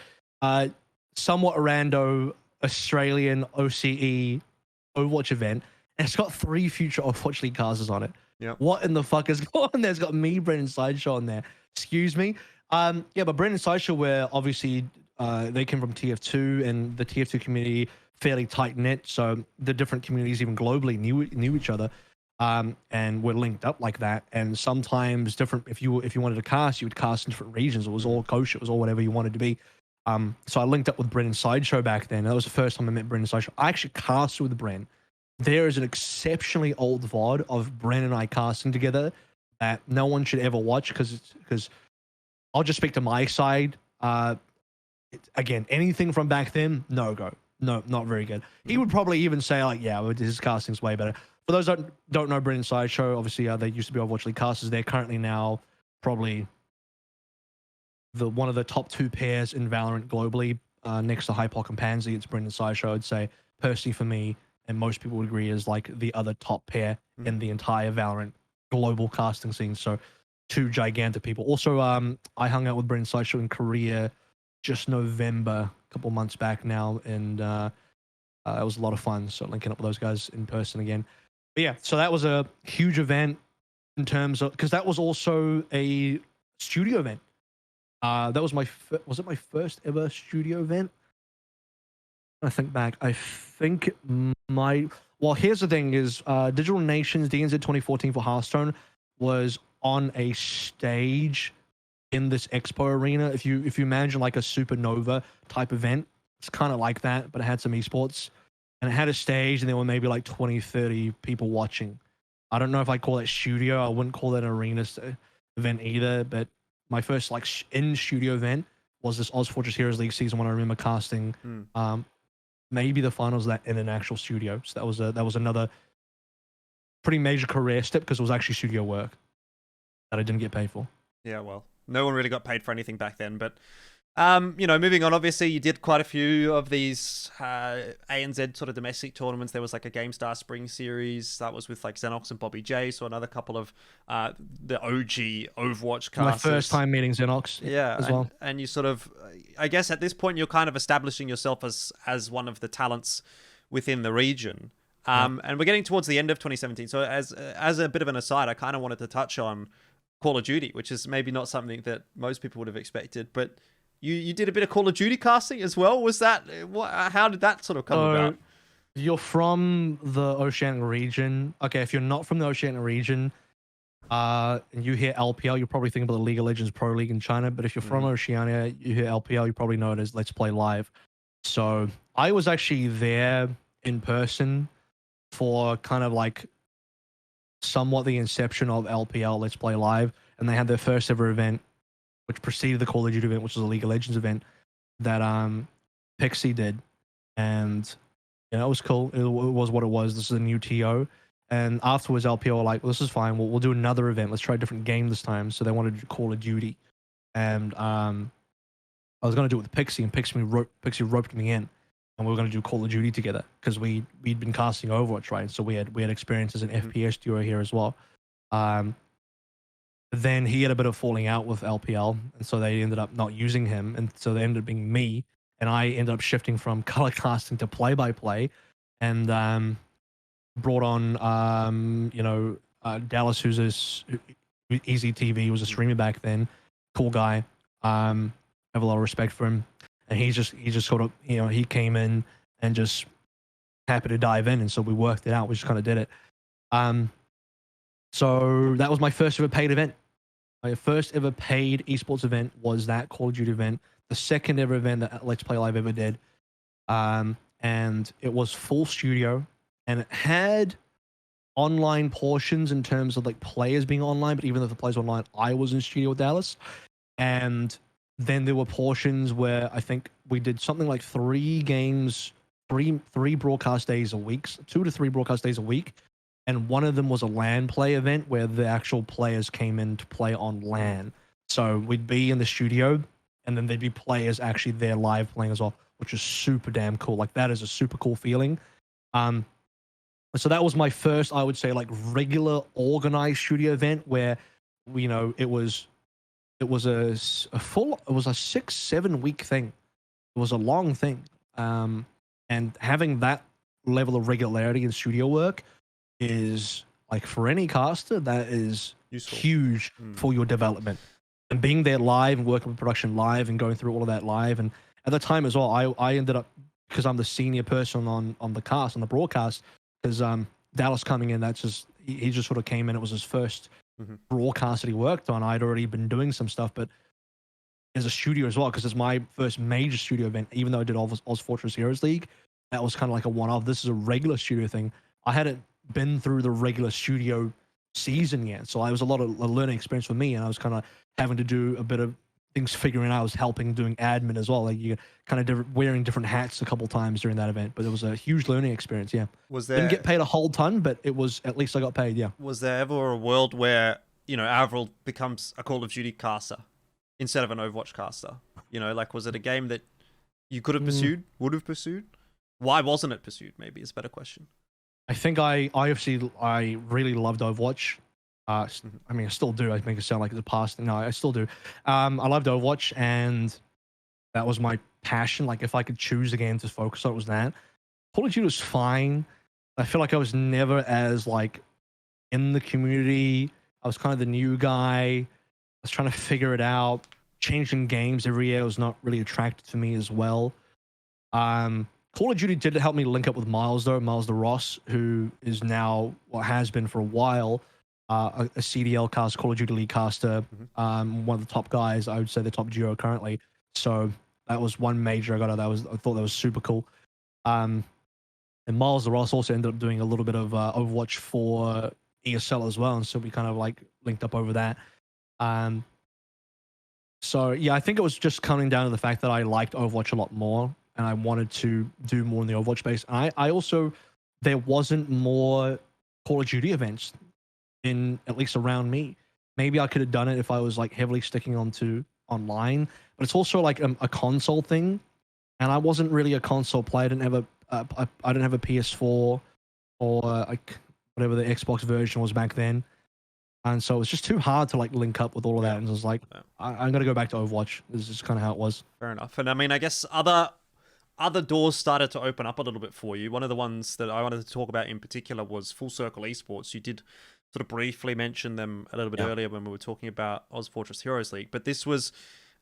Somewhat rando Australian OCE Overwatch event, and it's got 3 future Overwatch League casters on it. Yep. What in the fuck is going on there? It's got me, Brendan Sideshow on there. Excuse me. But Brendan Sideshow were obviously they came from TF2, and the TF2 community fairly tight knit. So the different communities, even globally, knew each other, and were linked up like that. And sometimes different. If you wanted to cast, you would cast in different regions. It was all kosher. It was all whatever you wanted to be. So I linked up with Brendan Sideshow back then. That was the first time I met Brendan Sideshow. I actually cast with Bren. There is an exceptionally old VOD of Bren and I casting together that no one should ever watch, because I'll just speak to my side. Again, anything from back then, no go. no, not very good. He would probably even say like, yeah, his casting's way better. For those that don't know Brendan Sideshow, obviously they used to be Overwatch League casters. They're currently now probably one of the top 2 pairs in Valorant globally, next to Hypoc and Pansy. It's Brendan Sideshow, I'd say, personally for me, and most people would agree, is like the other top pair in the entire Valorant global casting scene. So 2 gigantic people. Also, I hung out with Brendan Sideshow in Korea just November, a couple months back now, and it was a lot of fun. So linking up with those guys in person again. But yeah, so that was a huge event in terms of, because that was also a studio event. That was was it my first ever studio event? I think back. I think well, here's the thing: is Digital Nations DNZ 2014 for Hearthstone was on a stage in this expo arena. If you imagine like a supernova type event, it's kind of like that, but it had some esports, and it had a stage, and there were maybe like 20, 30 people watching. I don't know if I call it studio. I wouldn't call it an arena event either, but my first like in studio event was this Ozfortress Heroes League season 1. I remember casting maybe the finals of that in an actual studio. So that was another pretty major career step, because it was actually studio work that I didn't get paid for. Yeah, well, no one really got paid for anything back then, but moving on, obviously you did quite a few of these ANZ sort of domestic tournaments. There was like a GameStar Spring Series that was with like Xenox and Bobby J, so another couple of the OG Overwatch casters. My first time meeting Xenox, as well. And you sort of, I guess at this point you're kind of establishing yourself as one of the talents within the region. And we're getting towards the end of 2017. So as a bit of an aside, I kind of wanted to touch on Call of Duty, which is maybe not something that most people would have expected, but you did a bit of Call of Duty casting as well. Was that how did that sort of come about? You're from the Oceania region. Okay, if you're not from the Oceania region, and you hear LPL, you're probably thinking about the League of Legends Pro League in China. But if you're from Oceania, you hear LPL, you probably know it as Let's Play Live. So I was actually there in person for kind of like somewhat the inception of LPL, Let's Play Live, and they had their first ever event, which preceded the Call of Duty event, which was a League of Legends event that Pixie did. And you know, it was cool. It was what it was. This is a new TO. And afterwards, LPL were like, well, this is fine. We'll do another event. Let's try a different game this time. So they wanted to do Call of Duty. And I was going to do it with Pixie, and Pixie roped me in. And we were going to do Call of Duty together, because we'd been casting Overwatch, right? So we had experience as an FPS duo here as well. Then he had a bit of falling out with LPL, and so they ended up not using him, and so they ended up being me, and I ended up shifting from color casting to play-by-play, and brought on Dallas, who's Easy TV, was a streamer back then, cool guy. Have a lot of respect for him, and he just sort of, he came in and just happy to dive in, and so we worked it out. We just kind of did it. So that was my first ever paid event. My first ever paid esports event was that Call of Duty event. The second ever event that Let's Play Live ever did. And it was full studio, and it had online portions in terms of like players being online, but even though the players were online, I was in studio with Dallas. And then there were portions where I think we did something like 3 games, three broadcast days a week, 2 to 3 broadcast days a week. And one of them was a LAN play event where the actual players came in to play on LAN. So we'd be in the studio, and then there'd be players actually there live playing as well, which is super damn cool. Like, that is a super cool feeling. So that was my first, I would say, like, regular organized studio event where, it was a 6-7 week thing. It was a long thing. And having that level of regularity in studio work is, like, for any caster, that is useful. Huge for your development. And being there live and working with production live and going through all of that live. And at the time as well, I ended up, because I'm the senior person on the broadcast, because Dallas coming in, he just sort of came in. It was his first broadcast that he worked on. I'd already been doing some stuff, but as a studio as well, because it's my first major studio event, even though I did Ozfortress Heroes League, that was kind of like a one-off. This is a regular studio thing. I hadn't been through the regular studio season yet, so it was a lot of a learning experience for me, and I was kind of having to do a bit of things figuring out. I was helping doing admin as well. Like you kind of wearing different hats a couple times during that event, but it was a huge learning experience. Yeah. Was there Didn't get paid a whole ton, but it was at least I got paid. Yeah. Was there ever a world where, you know, AVRL becomes a Call of Duty caster instead of an Overwatch caster? You know, like, was it a game that you could have pursued, would have pursued? Why wasn't it pursued? Maybe is a better question. I think I really loved Overwatch. I mean, I still do. I make it sound like it's a past. No, I still do. I loved Overwatch, and that was my passion. Like, if I could choose a game to focus on, it was that. Call of Duty was fine. I feel like I was never as like in the community. I was kind of the new guy. I was trying to figure it out. Changing games every year was not really attractive to me as well. Call of Duty did help me link up with Miles, though. Miles the Ross, who is now, what has been for a while, a CDL caster, Call of Duty League caster, one of the top guys. I would say the top duo currently. So that was one major I got out. I thought that was super cool. And Miles the Ross also ended up doing a little bit of Overwatch for ESL as well, and so we kind of like linked up over that. So yeah, I think it was just coming down to the fact that I liked Overwatch a lot more, and I wanted to do more in the Overwatch space. And I also, there wasn't more Call of Duty events in, at least around me. Maybe I could have done it if I was like heavily sticking onto online, but it's also like a console thing, and I wasn't really a console player. I didn't have I didn't have a PS4 or like whatever the Xbox version was back then, and so it was just too hard to like link up with all of that. And I was like, I'm gonna go back to Overwatch. This is just kind of how it was. Fair enough. And I mean, I guess other doors started to open up a little bit for you. One of the ones that I wanted to talk about in particular was Circle Esports. You did sort of briefly mention them a little bit earlier when we were talking about Ozfortress Heroes League, but this was,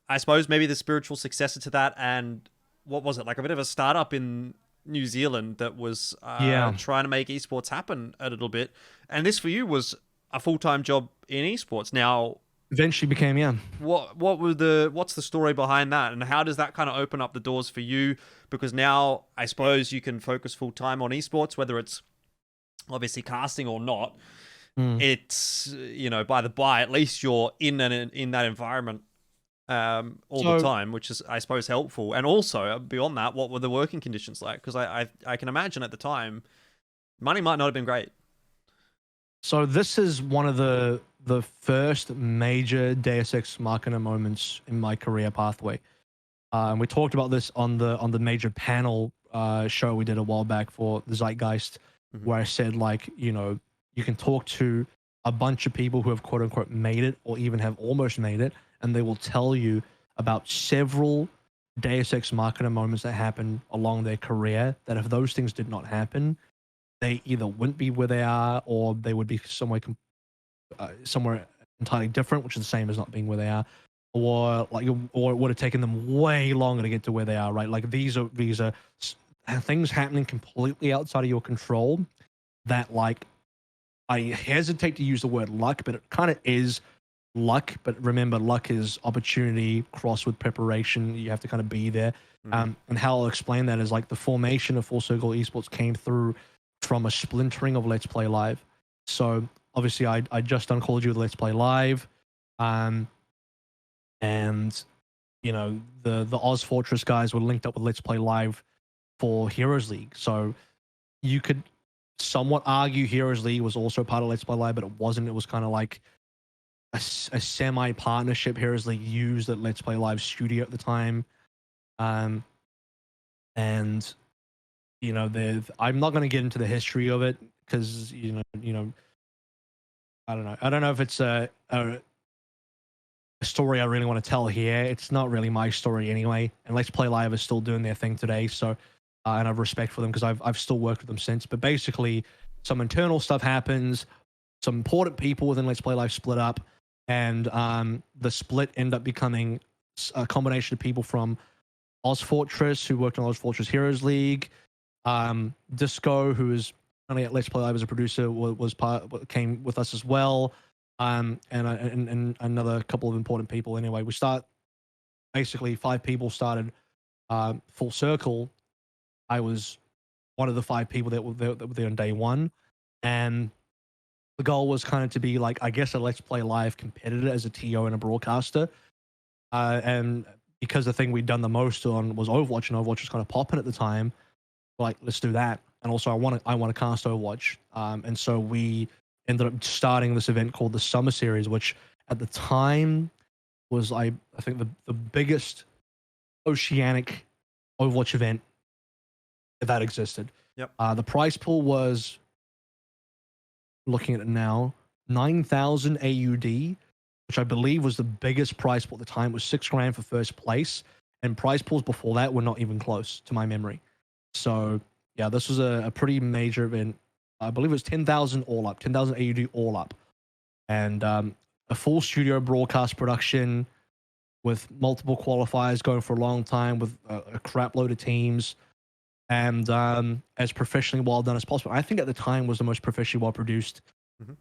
I suppose, maybe the spiritual successor to that. And what was it, like a bit of a startup in New Zealand that was trying to make esports happen a little bit. And this for you was a full-time job in esports. Now, eventually became, what's the story behind that, and how does that kind of open up the doors for you? Because now I suppose you can focus full-time on esports, whether it's obviously casting or not. It's, you know, by at least you're in that environment all the time, which is, I suppose, helpful. And also beyond that, what were the working conditions like? Because I can imagine at the time money might not have been great. So this is one of the first major Deus Ex Machina moments in my career pathway. We talked about this on the major panel show we did a while back for the Zeitgeist, where I said, like, you know, you can talk to a bunch of people who have quote unquote made it, or even have almost made it, and they will tell you about several Deus Ex Machina moments that happened along their career, that if those things did not happen, they either wouldn't be where they are, or they would be somewhere entirely different, which is the same as not being where they are, or it would have taken them way longer to get to where they are, right? Like these are things happening completely outside of your control that, like, I hesitate to use the word luck, but it kind of is luck. But remember, luck is opportunity crossed with preparation. You have to kind of be there. And how I'll explain that is, like, the formation of Circle Esports came through from a splintering of Let's Play Live. So obviously I just done Call of Duty Let's Play Live. And, you know, the Ozfortress guys were linked up with Let's Play Live for Heroes League. So you could somewhat argue Heroes League was also part of Let's Play Live, but it wasn't. It was kind of like a semi-partnership Heroes League used at Let's Play Live studio at the time. And, you know, I'm not going to get into the history of it because, you know, I don't know if it's a story I really want to tell here. It's not really my story anyway. And Let's Play Live is still doing their thing today. So, and I have respect for them because I've still worked with them since. But basically, some internal stuff happens. Some important people within Let's Play Live split up, and the split ended up becoming a combination of people from Ozfortress, who worked on Ozfortress Heroes League, Disco, who is currently at Let's Play Live as a producer, came with us as well, and another couple of important people. Anyway, basically 5 people started Full Circle. I was one of the 5 people that were there on day one, and the goal was kind of to be like, I guess, a Let's Play Live competitor as a TO and a broadcaster. And because the thing we'd done the most on was Overwatch, and Overwatch was kind of popping at the time, like, let's do that. And also I want to cast Overwatch. And so we ended up starting this event called the Summer Series, which at the time was, I think, the biggest oceanic Overwatch event that existed. Yep. The prize pool was, looking at it now, 9,000 AUD, which I believe was the biggest prize pool at the time. It was $6,000 for first place, and prize pools before that were not even close to my memory. So yeah, this was a pretty major event. I believe it was 10,000 all up, 10,000 AUD all up, and a full studio broadcast production with multiple qualifiers going for a long time, with a crap load of teams, and as professionally well done as possible. I think at the time was the most professionally well produced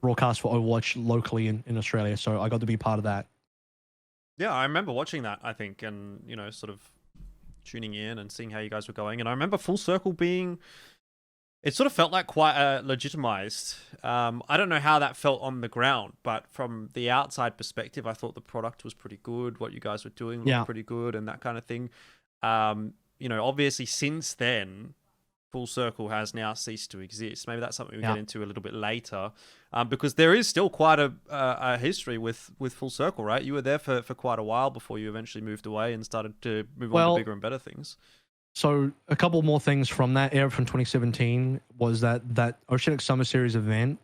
broadcast for Overwatch locally in Australia. So I got to be part of that. Yeah, I remember watching that, I think, and, you know, sort of tuning in and seeing how you guys were going. And I remember Full Circle being, it sort of felt like quite legitimized. I don't know how that felt on the ground, but from the outside perspective, I thought the product was pretty good. What you guys were doing looked pretty good and that kind of thing. You know, obviously since then, Full Circle has now ceased to exist. Maybe that's something we get into a little bit later, because there is still quite a history with Full Circle, right? You were there for quite a while before you eventually moved away and started to move on to bigger and better things. So a couple more things from that era from 2017 was that Oceanic Summer Series event.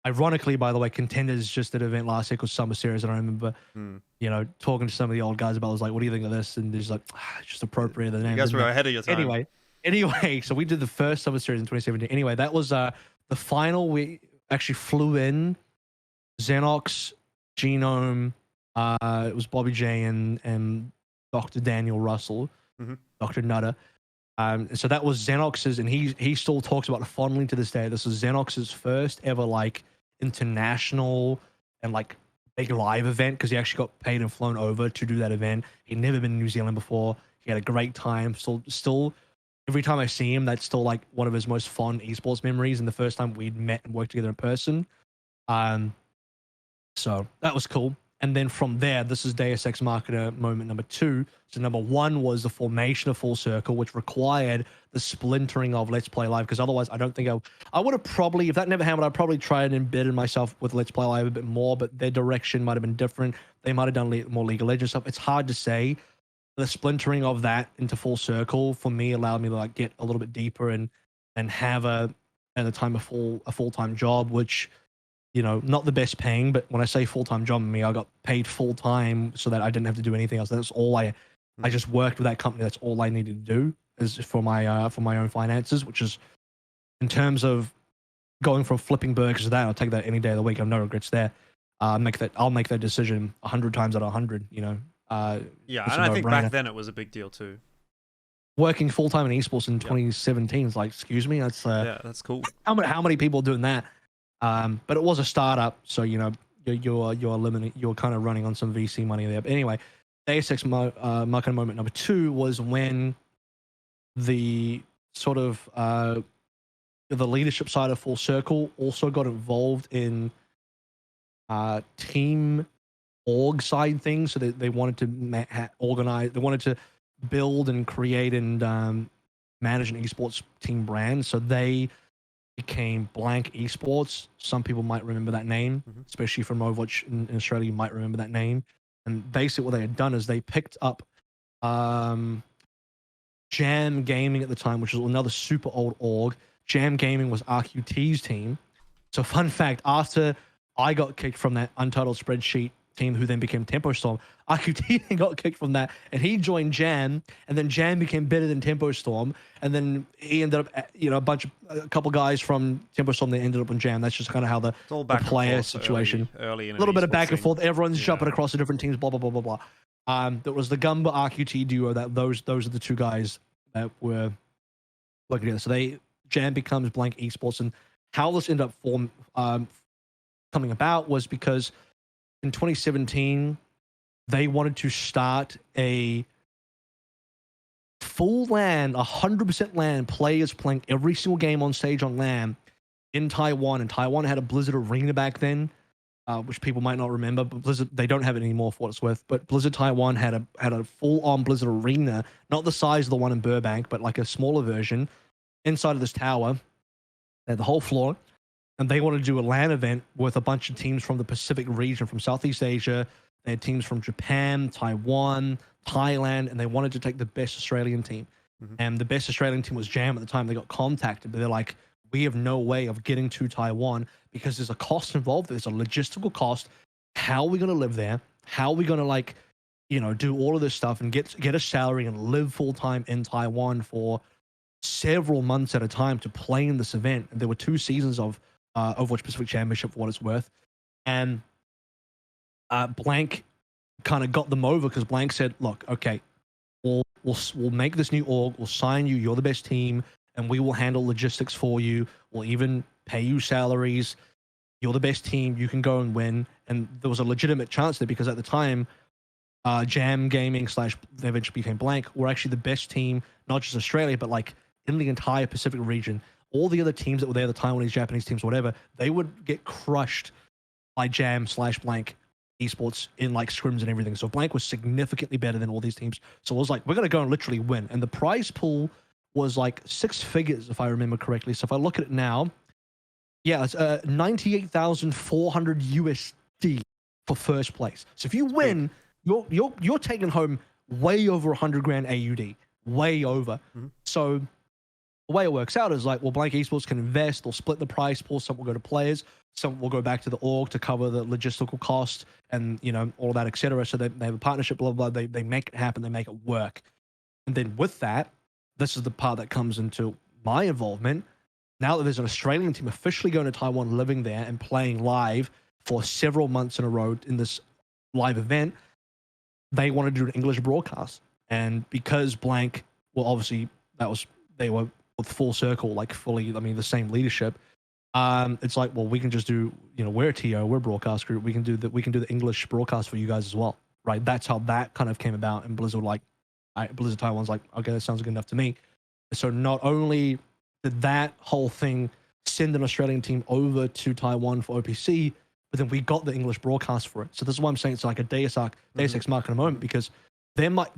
Ironically, by the way, Contenders just did an event last year called Summer Series, and I remember, you know, talking to some of the old guys about it. I was like, what do you think of this? And they're just like, it's just appropriate. The name. You guys were ahead of your time. Anyway, so we did the first Summer Series in 2017. Anyway, that was the final. We actually flew in Xenox, Genome, it was Bobby J and Dr. Daniel Russell, Dr. Nutter. So that was Xenox's, and he still talks about it fondly to this day. This was Xenox's first ever like international and like big live event, because he actually got paid and flown over to do that event. He'd never been in New Zealand before. He had a great time. Still every time I see him, that's still like one of his most fond esports memories, and the first time we'd met and worked together in person. So that was cool. And then from there, this is Deus Ex Machina moment number 2. So number 1 was the formation of Full Circle, which required the splintering of Let's Play Live, because otherwise I don't think I would have probably, if that never happened, I'd probably try and embed myself with Let's Play Live a bit more, but their direction might have been different. They might have done more League of Legends stuff. It's hard to say. The splintering of that into Full Circle for me allowed me to like get a little bit deeper and have at the time a full-time job, which, you know, not the best paying, but when I say full-time job, I got paid full-time so that I didn't have to do anything else. That's all I just worked with that company. That's all I needed to do is for my own finances, which is, in terms of going from flipping burgers to that, I'll take that any day of the week. I have no regrets there. I'll make that decision 100 times out of 100, you know. Yeah, and I think back then it was a big deal too. Working full-time in esports in 2017 is like, excuse me, that's yeah, that's cool. How many people are doing that? But it was a startup, so you know you're kind of running on some VC money there. But anyway, Deus Ex Machina moment number 2 was when the sort of the leadership side of Full Circle also got involved in team org side things. So they wanted to organize, they wanted to build and create and manage an esports team brand. So they became Blank Esports. Some people might remember that name, especially from Overwatch in Australia. You might remember that name. And basically what they had done is they picked up Jam Gaming at the time, which was another super old org. Jam Gaming was RQT's team. So fun fact, after I got kicked from that Untitled Spreadsheet team, who then became Tempo Storm, RQT then got kicked from that, and he joined Jam, and then Jam became better than Tempo Storm, and then he ended up, you know, a couple guys from Tempo Storm that ended up on Jam. That's just kind of how the player situation. Early in a little bit of back and forth. Everyone's jumping across the different teams. Blah blah blah blah blah. There was the Gumba RQT duo. That those are the two guys that were working together. So Jam becomes Blank Esports, and how this ended up coming about was because in 2017 they wanted to start a full LAN, 100% LAN, players playing every single game on stage on LAN in Taiwan. And Taiwan had a Blizzard Arena back then. which people might not remember, but Blizzard, they don't have it anymore for what it's worth. But Blizzard Taiwan had a full-on Blizzard arena, not the size of the one in Burbank, but like a smaller version inside of this tower. They had the whole floor, and they wanted to do a LAN event with a bunch of teams from the Pacific region, from Southeast Asia. They had teams from Japan, Taiwan, Thailand, and they wanted to take the best Australian team. And the best Australian team was Jam at the time. They got contacted, but they're like, we have no way of getting to Taiwan because there's a cost involved. There's a logistical cost. How are we going to live there? How are we going to, like, you know, do all of this stuff and get a salary and live full time in Taiwan for several months at a time to play in this event? And there were 2 seasons of Overwatch Pacific Championship for what it's worth. And Blank kind of got them over because Blank said, look, okay, we'll make this new org, we'll sign you, you're the best team, and we will handle logistics for you. We'll even pay you salaries. You're the best team, you can go and win. And there was a legitimate chance there because at the time, Jam Gaming / they eventually became Blank, were actually the best team, not just Australia, but like in the entire Pacific region. All the other teams that were there, the Taiwanese, Japanese teams, whatever, they would get crushed by Jam / Blank Esports in like scrims and everything. So Blank was significantly better than all these teams. So it was like, we're going to go and literally win. And the prize pool was like 6 figures, if I remember correctly. So if I look at it now, yeah, it's 98,400 USD for first place. So if you win, you're taking home way over 100 grand AUD, way over. So the way it works out is like, well, Blank Esports can invest, they'll split the prize pool, some will go to players, some will go back to the org to cover the logistical cost and, you know, all that, etc. So they have a partnership, blah, blah, blah. They make it happen, they make it work. And then with that, this is the part that comes into my involvement. Now that there's an Australian team officially going to Taiwan, living there and playing live for several months in a row in this live event, they wanted to do an English broadcast. And because Blank, well, obviously they were with Full Circle, like fully, I mean, the same leadership. It's like, well, we can just do, you know, we're a TO, we're a broadcast group. We can do the English broadcast for you guys as well, right? That's how that kind of came about. And Blizzard Blizzard Taiwan's like, okay, that sounds good enough to me. So not only did that whole thing send an Australian team over to Taiwan for OPC, but then we got the English broadcast for it. So this is why I'm saying it's like a Deus Ex Machina moment, because there might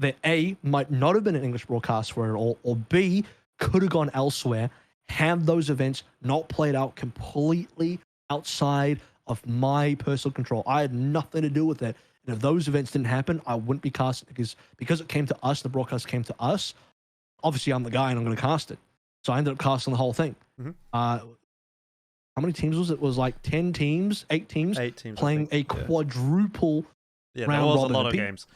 not have been an English broadcast for it, or B, could have gone elsewhere, have those events not played out completely outside of my personal control. I had nothing to do with it. And if those events didn't happen, I wouldn't be casting, because it came to us, the broadcast came to us. Obviously, I'm the guy and I'm going to cast it. So I ended up casting the whole thing. How many teams was it? It was like 10 teams, 8 teams, playing a quadruple round robin. There was a lot of games.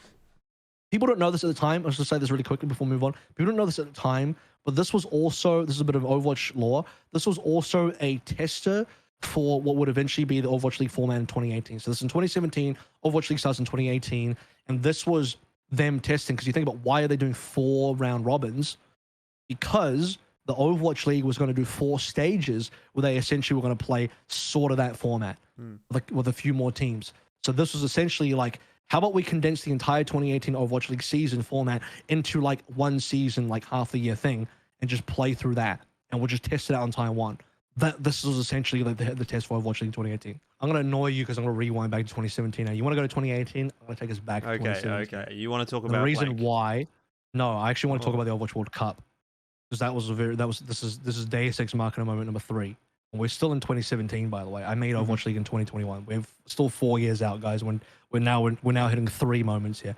People don't know this at the time. I'll just say this really quickly before we move on. People don't know this at the time, but this is a bit of Overwatch lore. This was also a tester for what would eventually be the Overwatch League format in 2018. So this is in 2017, Overwatch League starts in 2018, and this was them testing, because you think about why are they doing 4 round robins? Because the Overwatch League was going to do 4 stages where they essentially were going to play sort of that format with a few more teams. So this was essentially like, how about we condense the entire 2018 Overwatch League season format into like one season, like half the year thing, and just play through that, and we'll just test it out in Taiwan. This was essentially like the test for Overwatch League 2018. I'm going to annoy you because I'm going to rewind back to 2017 now. You want to go to 2018? I'm going to take us back to 2017. Okay. You want to talk about the reason why? No, I actually want to talk about the Overwatch World Cup, because this is Deus Ex Machina moment number 3. And we're still in 2017, by the way. I made Overwatch League in 2021. We're still 4 years out, guys. We're now hitting 3 moments here.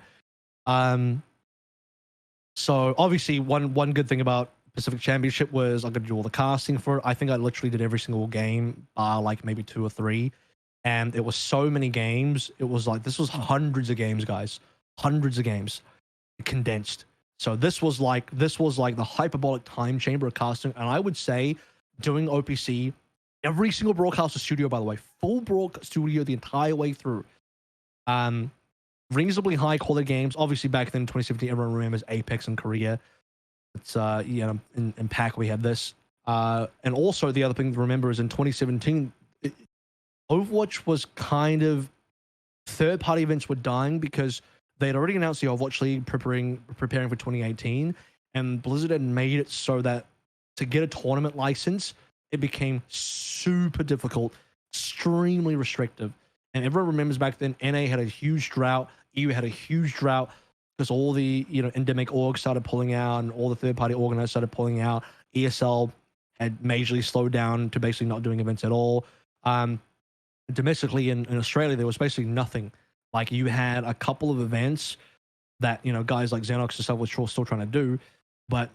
So obviously one good thing about Pacific Championship was I could do all the casting for it. I think I literally did every single game, like maybe 2 or 3. And it was so many games. It was like, this was hundreds of games, guys. Hundreds of games condensed. So this was like the hyperbolic time chamber of casting. And I would say doing OPC, every single broadcaster studio, by the way, full broadcast studio the entire way through. Reasonably high quality games. Obviously back then in 2017, everyone remembers Apex in Korea. It's in PAC we had this. And also the other thing to remember is in 2017, Overwatch was kind of, third-party events were dying because they had already announced the Overwatch League preparing for 2018, and Blizzard had made it so that to get a tournament license, it became super difficult, extremely restrictive. And everyone remembers back then, NA had a huge drought, EU had a huge drought because all the endemic orgs started pulling out, and all the third-party organizers started pulling out. ESL had majorly slowed down to basically not doing events at all. Domestically in Australia, there was basically nothing. Like, you had a couple of events that guys like Xenox and stuff was still trying to do, but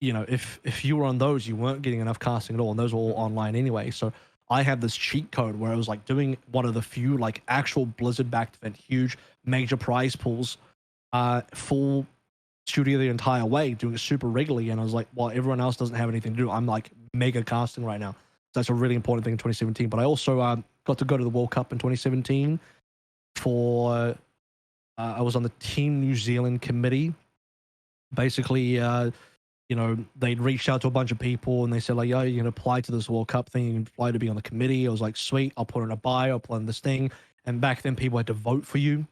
if you were on those, you weren't getting enough casting at all, and those were all online anyway. So I had this cheat code where I was like doing one of the few like actual Blizzard-backed event, huge major prize pools, full studio the entire way, doing it super regularly. And I was like, well, everyone else doesn't have anything to do. I'm like mega casting right now. So that's a really important thing in 2017. But I also got to go to the World Cup in 2017 for. I was on the Team New Zealand committee. Basically, they'd reached out to a bunch of people and they said, like, yo, you can apply to this World Cup thing. You can apply to be on the committee. I was like, sweet, I'll put in a bio, I'll put in this thing. And back then, people had to vote for you.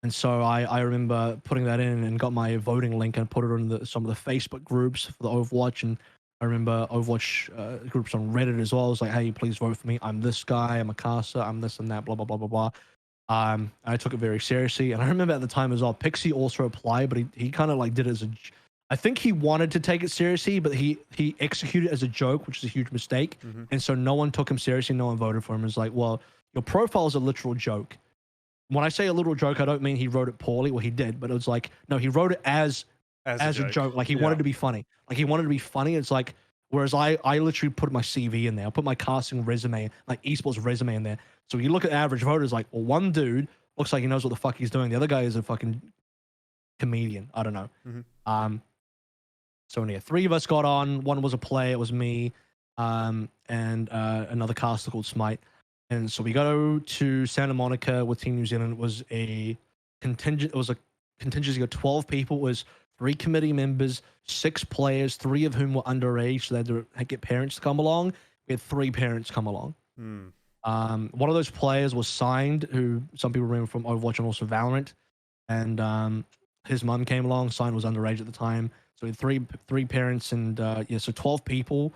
And so I remember putting that in and got my voting link and put it on some of the Facebook groups for the Overwatch. And I remember Overwatch groups on Reddit as well. I was like, hey, please vote for me. I'm this guy. I'm a caster. I'm this and that, blah, blah, blah, blah, blah. I took it very seriously. And I remember at the time as well, Pixie also applied, but he kind of like did it as a... I think he wanted to take it seriously, but he executed it as a joke, which is a huge mistake. Mm-hmm. And so no one took him seriously. No one voted for him. It's like, well, your profile is a literal joke. When I say a literal joke, I don't mean he wrote it poorly. Well, he did, but it was like, no, he wrote it as a joke. Like, he wanted to be funny. Like, he wanted to be funny. It's like, whereas I literally put my CV in there. I put my casting resume, like esports resume in there. So you look at average voters, like, well, one dude looks like he knows what the fuck he's doing. The other guy is a fucking comedian. I don't know. Mm-hmm. So yeah, 3 of us got on. One was a player, it was me, and another caster called Smite. And so we go to Santa Monica with Team New Zealand. It was a contingency of 12 people. It was 3 committee members, 6 players, 3 of whom were underage, so they had to get parents to come along. We had 3 parents come along. One of those players was Signed, who some people remember from Overwatch and also Valorant. And his mum came along. Signed was underage at the time. So we had 3 parents and so 12 people.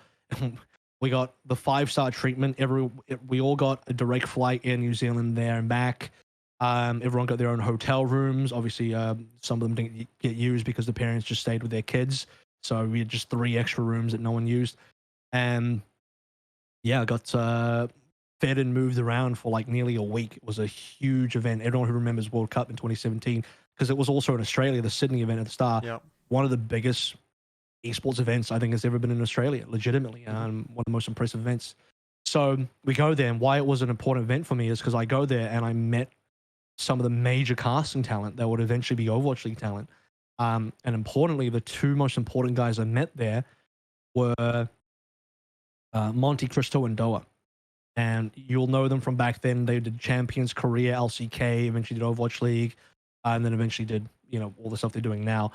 We got the 5-star treatment. We all got a direct flight in New Zealand there and back. Everyone got their own hotel rooms. Obviously, some of them didn't get used because the parents just stayed with their kids. So we had just 3 extra rooms that no one used. And yeah, I got fed and moved around for like nearly a week. It was a huge event. Everyone who remembers World Cup in 2017, because it was also in Australia, the Sydney event at the start. Yep. One of the biggest esports events I think has ever been in Australia, legitimately. One of the most impressive events. So we go there, and why it was an important event for me is because I go there and I met some of the major casting talent that would eventually be Overwatch League talent. And importantly, the 2 most important guys I met there were Monte and Doa. And you'll know them from back then. They did Champions, Korea, LCK, eventually did Overwatch League, and then eventually did all the stuff they're doing now.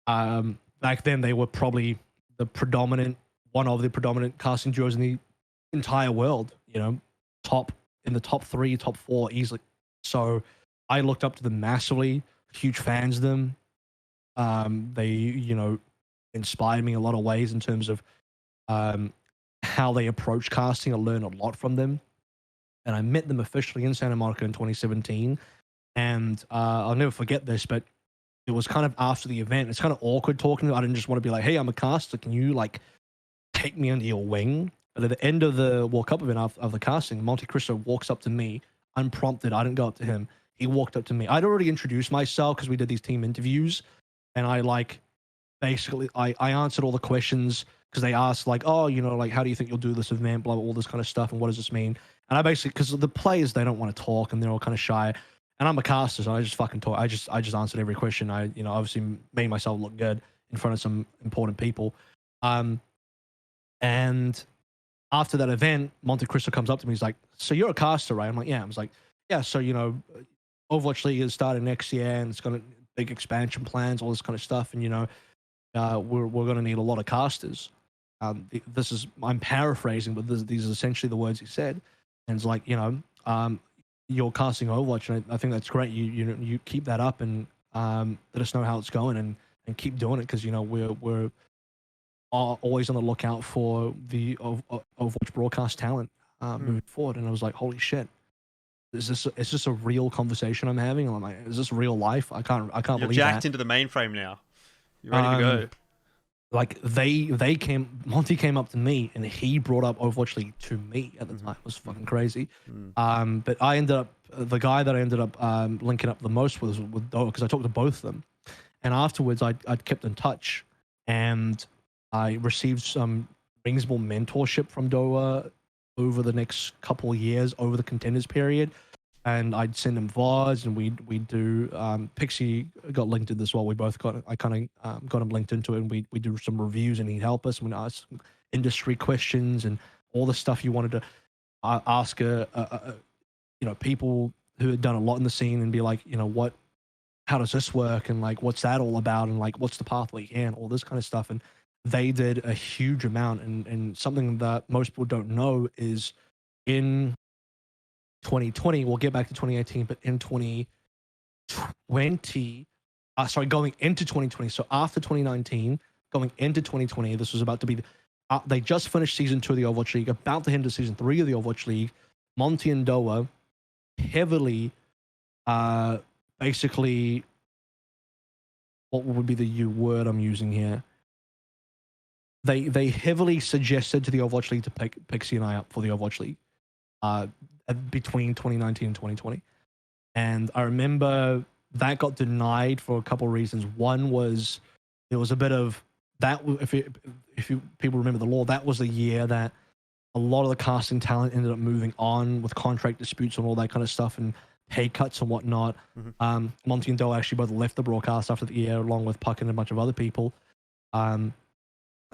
Back then, they were probably one of the predominant casting duos in the entire world. In the top 3, top 4 easily. So I looked up to them massively. Huge fans of them. They inspired me in a lot of ways in terms of how they approach casting. I learned a lot from them, and I met them officially in Santa Monica in 2017. And I'll never forget this, but it was kind of after the event. It's kind of awkward talking to them. I didn't just want to be like, hey, I'm a caster. Can you like take me under your wing? But at the end of the World Cup event of the casting, Monte Cristo walks up to me, unprompted. I didn't go up to him. He walked up to me. I'd already introduced myself because we did these team interviews, and I basically answered all the questions because they asked like, oh, how do you think you'll do this event, blah, blah, all this kind of stuff, and what does this mean? And I basically, because the players, they don't want to talk and they're all kind of shy. And I'm a caster, so I just fucking talk. I just answered every question. I, obviously made myself look good in front of some important people. And after that event, Monte Cristo comes up to me. He's like, so you're a caster, right? I'm like, yeah. I was like, yeah, so, Overwatch League is starting next year, and it's going to big expansion plans, all this kind of stuff. And, we're going to need a lot of casters. I'm paraphrasing, but these are essentially the words he said. And it's like, you're casting Overwatch, and I think that's great. You keep that up and let us know how it's going and keep doing it, because we're always on the lookout for the Overwatch broadcast talent moving forward. And I was like, holy shit, is this a real conversation I'm having? And I'm like, is this real life? I can't You're believe jacked that. into the mainframe now. You're ready to go. Like Monty came up to me and he brought up Overwatch League to me at the time. It was fucking crazy. But I ended up, the guy that I ended up linking up the most was with Doa, because I talked to both of them. And afterwards I'd kept in touch, and I received some reasonable mentorship from Doa over the next couple of years, over the Contenders period. And I'd send him VODs, and we'd do. Pixie got linked in as well. We both got. I kind of got him linked into it, and we do some reviews, and he'd help us. We'd ask industry questions and all the stuff you wanted to ask. People who had done a lot in the scene, and be like, how does this work, and like, what's that all about, and like, what's the pathway here, and all this kind of stuff. And they did a huge amount, and something that most people don't know is in 2020, we'll get back to 2018, but in 2020, going into 2020, so after 2019, going into 2020, this was about to be, they just finished season 2 of the Overwatch League, about to head into season 3 of the Overwatch League. Monte and Doa heavily, basically, what would be the word I'm using here? They heavily suggested to the Overwatch League to pick Pixie and I up for the Overwatch League. Between 2019 and 2020. And I remember that got denied for a couple of reasons. One was there was a bit of that, if people remember the law, that was the year that a lot of the casting talent ended up moving on with contract disputes and all that kind of stuff, and pay cuts and whatnot. Monty and Doa actually both left the broadcast after the year, along with Puck and a bunch of other people. And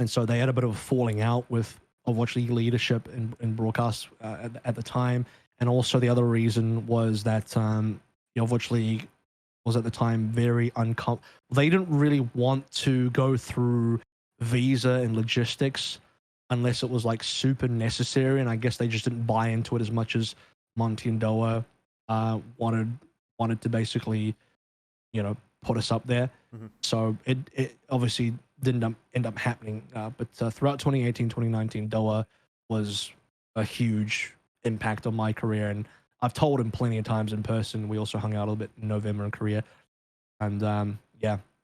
so they had a bit of a falling out with Overwatch League leadership in broadcast at the time. And also the other reason was that the Overwatch League was at the time very uncomfortable. They didn't really want to go through visa and logistics unless it was like super necessary, and I guess they just didn't buy into it as much as Monty and Doa wanted to basically, put us up there. So it obviously didn't end up happening. But throughout 2018, 2019, Doa was a huge impact on my career, and I've told him plenty of times in person. We also hung out a little bit in November in Korea, and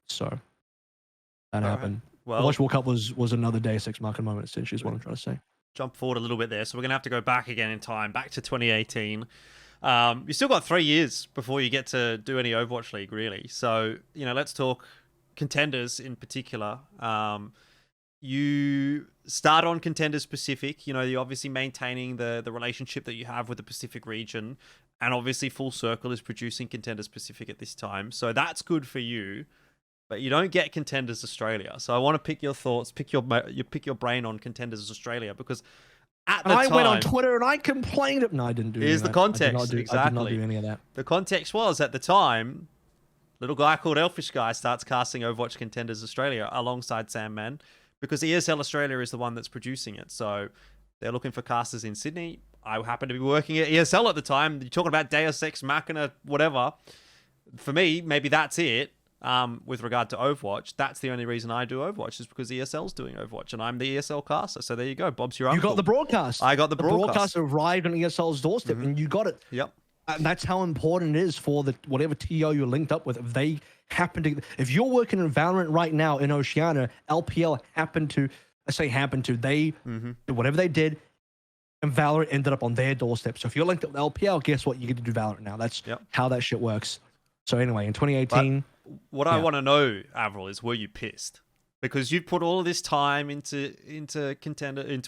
so that happened. Well, Overwatch World Cup was another Deus Ex Machina moment, essentially, is what I'm trying to say. Jump forward a little bit there, so we're gonna have to go back again in time, back to 2018. You still got 3 years before you get to do any Overwatch League, really. So let's talk Contenders in particular. You start on Contenders Pacific. You're obviously maintaining the relationship that you have with the Pacific region, and obviously Full Circle is producing Contenders Pacific at this time, so that's good for you. But you don't get Contenders Australia. So I want to pick your thoughts, pick your brain on Contenders Australia, because at the time, I went on Twitter and I complained. No, I didn't do. Here's the context. Exactly. I did not do any of that. The context was, at the time, little guy called Elfish Guy starts casting Overwatch Contenders Australia alongside Sandman, because ESL Australia is the one that's producing it. So they're looking for casters in Sydney. I happened to be working at ESL at the time. You're talking about Deus Ex Machina, whatever. For me, maybe that's it. With regard to Overwatch, that's the only reason I do Overwatch, is because ESL's doing Overwatch, and I'm the ESL caster. So there you go. Bob's your uncle. You got the broadcast. I got the broadcast. The broadcast arrived on ESL's doorstep, and you got it. Yep. And that's how important it is for the whatever TO you're linked up with. If they happen to, if you're working in Valorant right now in Oceania, LPL they whatever they did, and Valorant ended up on their doorstep. So if you're linked up with LPL, guess what? You get to do Valorant now. That's how that shit works. So anyway, in 2018. But what I want to know, Avril, is, were you pissed? Because you've put all of this time into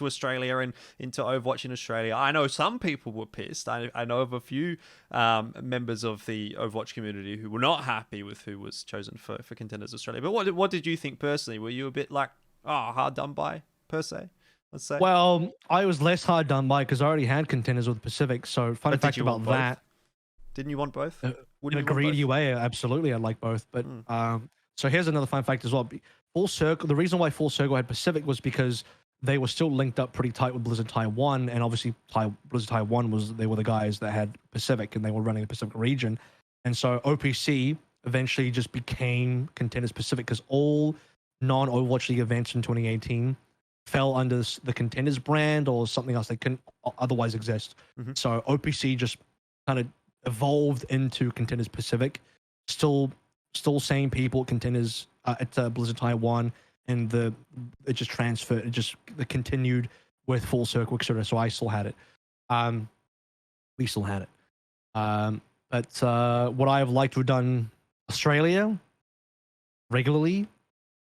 Australia and into Overwatch in Australia. I know some people were pissed. I know of a few members of the Overwatch community who were not happy with who was chosen for Contenders Australia. But what did you think personally? Were you a bit like, hard done by, per se? Let's say. Well, I was less hard done by because I already had Contenders with Pacific. So fun fact about that. Didn't you want both? In a greedy way, absolutely, I like both. But so here's another fun fact as well. Full Circle. The reason why Full Circle had Pacific was because they were still linked up pretty tight with Blizzard Taiwan, and obviously Blizzard Taiwan they were the guys that had Pacific, and they were running the Pacific region. And so OPC eventually just became Contenders Pacific, because all non-Overwatch League events in 2018 fell under the Contenders brand or something else. They couldn't otherwise exist. So OPC just kind of evolved into Contenders Pacific. Still same people at Contenders at Blizzard Taiwan, and it just transferred. It continued with Full Circle, etc. So I still had it. We still had it. But would I have liked to have done Australia regularly?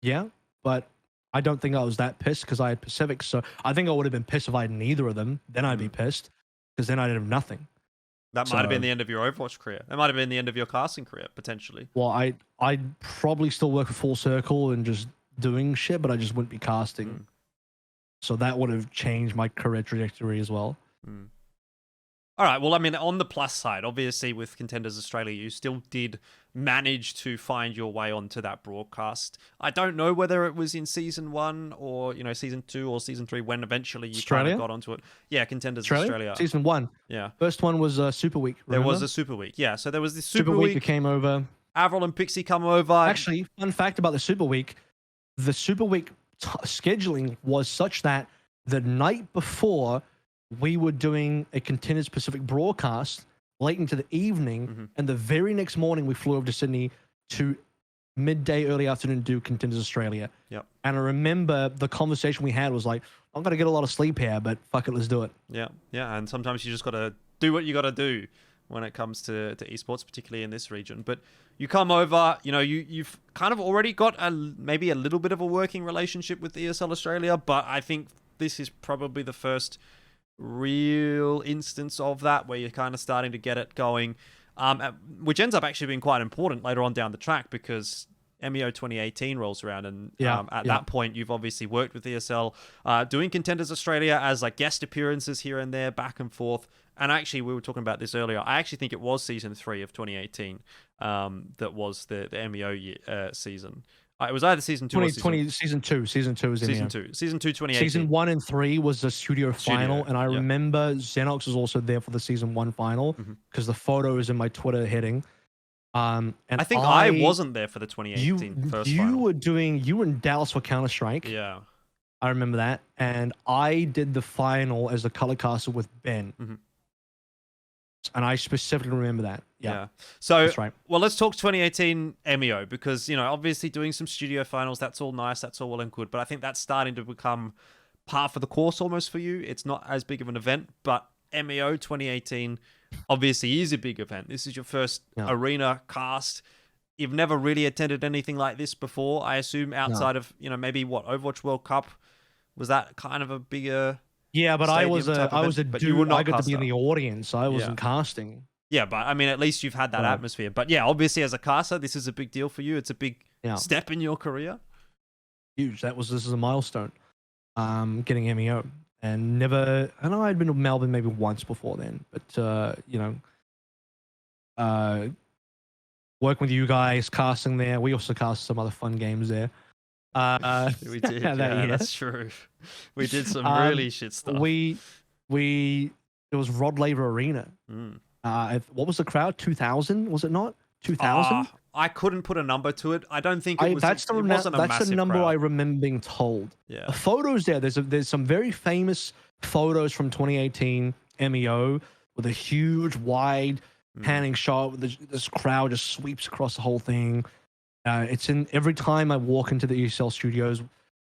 Yeah, but I don't think I was that pissed because I had Pacific. So I think I would have been pissed if I had neither of them. Then I'd be pissed because then I'd have nothing. That might have been the end of your Overwatch career. That might have been the end of your casting career, potentially. Well, I'd probably still work for Full Circle and just doing shit, but I just wouldn't be casting. So that would have changed my career trajectory as well. All right. Well, I mean, on the plus side, obviously with Contenders Australia, you still did manage to find your way onto that broadcast. I don't know whether it was in season 1 or, season 2 or season 3 when eventually you kind of got onto it. Yeah, Contenders Australia. Season 1. Yeah. First one was Super Week. Remember? There was a Super Week. Yeah. So there was this Super Week that came over. AVRL and Pixie come over. Actually, fun fact about the Super Week scheduling was such that the night before we were doing a Contenders Pacific broadcast late into the evening, and the very next morning we flew over to Sydney to midday, early afternoon to do Contenders Australia. Yep. And I remember the conversation we had was like, I'm going to get a lot of sleep here, but fuck it, let's do it. Yeah, yeah. And sometimes you just got to do what you got to do when it comes to esports, particularly in this region. But you come over, you've kind of already got maybe a little bit of a working relationship with ESL Australia, but I think this is probably the first real instance of that where you're kind of starting to get it going, which ends up actually being quite important later on down the track because MEO 2018 rolls around, and at that point you've obviously worked with ESL, doing Contenders Australia as like guest appearances here and there, back and forth. And actually, we were talking about this earlier. I actually think it was season 3 of 2018 that was the MEO season. It was either season 2 or season 2. Season 2 was in season 2. Season 2, 2018. Season 1 and 3 was the studio final, and I remember Xenox was also there for the season 1 final because the photo is in my Twitter heading. And I think I wasn't there for the 2018 first final. You were in Dallas for Counter-Strike. Yeah. I remember that. And I did the final as the color caster with Ben. And I specifically remember that. Yeah. So, that's right. Well, let's talk 2018 MEO because, obviously doing some studio finals, that's all nice. That's all well and good. But I think that's starting to become par for the course almost for you. It's not as big of an event, but MEO 2018 obviously is a big event. This is your first arena cast. You've never really attended anything like this before, I assume, outside of, maybe Overwatch World Cup. Was that kind of a bigger... Yeah, but I was a dude. I got to be in the audience. I wasn't casting. Yeah, but I mean, at least you've had that atmosphere. But yeah, obviously as a caster, this is a big deal for you. It's a big step in your career. Huge. This is a milestone. Getting MEO and never. I know I'd been to Melbourne maybe once before then, but working with you guys, casting there. We also cast some other fun games there. We did. That's true. We did some really shit stuff. It was Rod Laver Arena. What was the crowd? 2,000? Was it not 2,000? I couldn't put a number to it. I don't think it was. That's the number crowd. I remember being told. Yeah. The photos there. There's some very famous photos from 2018 MEO with a huge wide panning shot. This crowd just sweeps across the whole thing. It's in every time I walk into the ESL studios.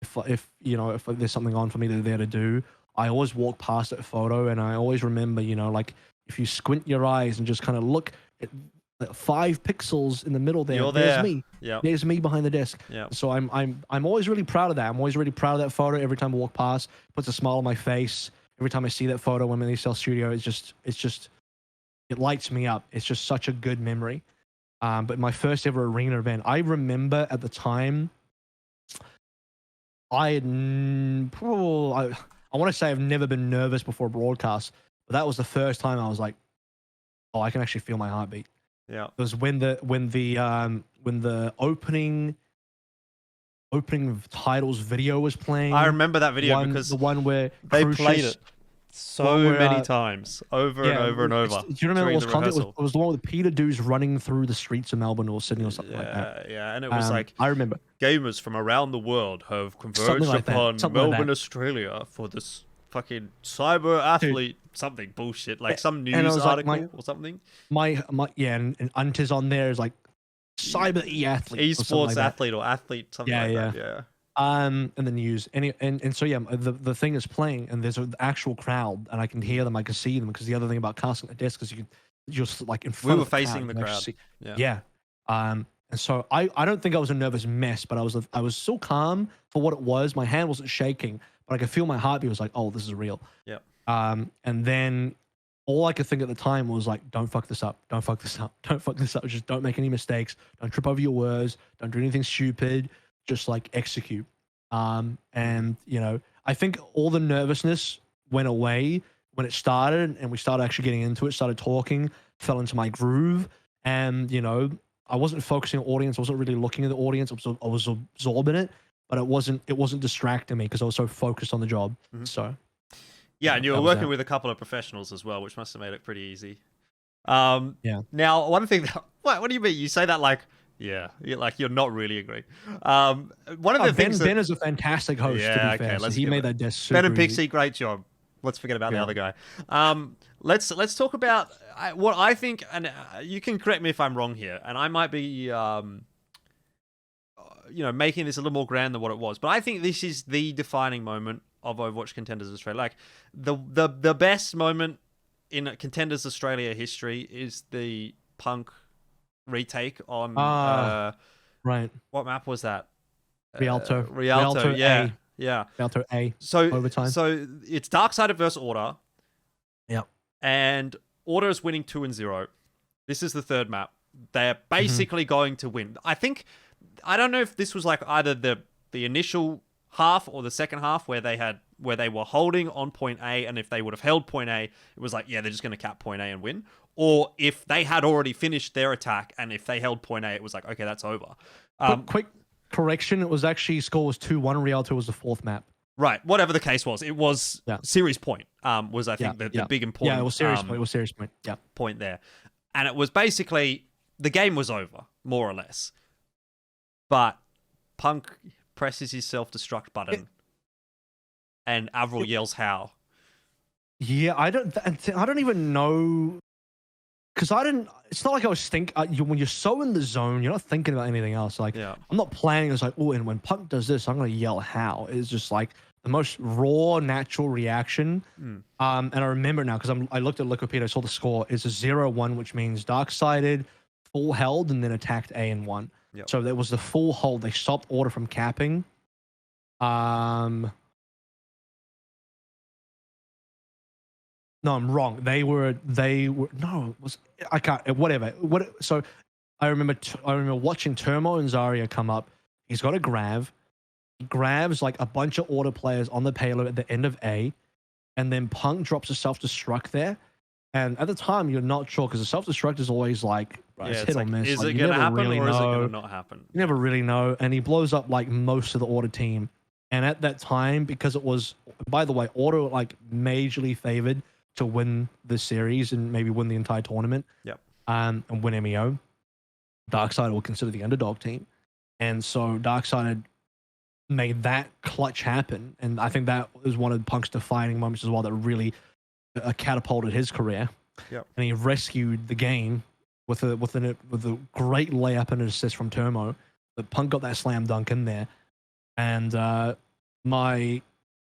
If there's something on for me there to do, I always walk past that photo, and I always remember, like if you squint your eyes and just kind of look at 5 pixels in the middle there, there's me. Yeah, there's me behind the desk. Yeah. So I'm always really proud of that. I'm always really proud of that photo. Every time I walk past, puts a smile on my face. Every time I see that photo when I'm in the ESL studio, it lights me up. It's just such a good memory. But my first ever arena event, I remember at the time, I want to say I've never been nervous before a broadcast, but that was the first time I was like, oh, I can actually feel my heartbeat. Yeah. It was when the opening titles video was playing. I remember that video because the one where they played it so many times, over and over and over. Do you remember what was it was the one with Peter Dews running through the streets of Melbourne or Sydney or something like that. Yeah, and it was like, I remember. Gamers from around the world have converged upon Melbourne, Australia for this fucking cyber athlete something bullshit, like some And I news was like, article or something. My yeah, and Unta's on there is like cyber e-athlete, or something Esports like that. athlete or athlete, something Yeah, like yeah. that. Yeah. And the news, and so yeah, the thing is playing, and there's an actual crowd, and I can hear them, I can see them, because the other thing about casting at desk is you're just like in front We were of the facing the crowd, crowd. yeah. Yeah. And so I don't think I was a nervous mess, but I was so calm for what it was. My hand wasn't shaking, but I could feel my heartbeat was like, oh, this is real. Yeah. And then all I could think at the time was like, don't fuck this up, don't fuck this up, don't fuck this up. Just don't make any mistakes, don't trip over your words, don't do anything stupid, just like execute. And you know, I think all the nervousness went away when it started, and we started actually getting into it, started talking, fell into my groove, and you know, I wasn't focusing on the audience, I wasn't really looking at the audience, I was absorbing it, but it wasn't distracting me because I was so focused on the job. So yeah, and you were working with a couple of professionals as well, which must have made it pretty easy. Yeah. Now, one thing that, what do you mean? You say that like, yeah, you're not really agreeing. One of the things Ben is a fantastic host. Yeah, to be fair. okay, So he made that desk super Ben and easy. Pixie, great job. Let's forget about the other guy. Let's talk about what I think, and you can correct me if I'm wrong here, and I might be, you know, making this a little more grand than what it was, but I think this is the defining moment of Overwatch Contenders Australia. Like the best moment in Contenders Australia history is the Punk retake on right. What map was that? Rialto. Rialto, yeah. A. Yeah. Rialto A. So overtime. So it's Darksided versus Order. Yep. And Order is winning 2-0. This is the third map. They're basically going to win. I don't know if this was like either the initial half or the second half where they were holding on point A, and if they would have held point A, it was like, yeah, they're just going to cap point A and win. Or if they had already finished their attack, and if they held point A, it was like, okay, that's over. Quick correction, it was actually, score was 2-1, Rialto was the fourth map. Right, whatever the case was, it was series point. Was I think the big important. Yeah, it was series point. It was series point. Yeah, point there, and it was basically the game was over, more or less. But Punk presses his self-destruct button, and AVRL yells, "How?" Yeah, I don't even know, because I didn't. It's not like I was thinking. When you're so in the zone, you're not thinking about anything else. Like, I'm not planning. It's like, oh, and when Punk does this, I'm gonna yell "How?" It's just like the most raw, natural reaction. And I remember now because I looked at Wikipedia, I saw the score. It's a 0-1, which means Darksided full held and then attacked A and won. Yep. So that was the full hold. They stopped Order from capping. No, I'm wrong. They were no, it was I can't whatever. So I remember watching Turmo and Zarya come up. He's got a grab. He grabs like a bunch of Order players on the payload at the end of A, and then Punk drops a self-destruct there. And at the time, you're not sure because the self-destruct is always like, it's hit or miss. Is like, it going to happen or is it going to not happen? You never really know. And he blows up like most of the Order team. And at that time, because it was, by the way, Order like majorly favored to win the series and maybe win the entire tournament. Yep. And win MEO. Darksided will consider the underdog team. And so Darksided made that clutch happen. And I think that was one of Punk's defining moments as well that really catapulted his career. Yep. And he rescued the game with a great layup and an assist from Turmo. But Punk got that slam dunk in there. And my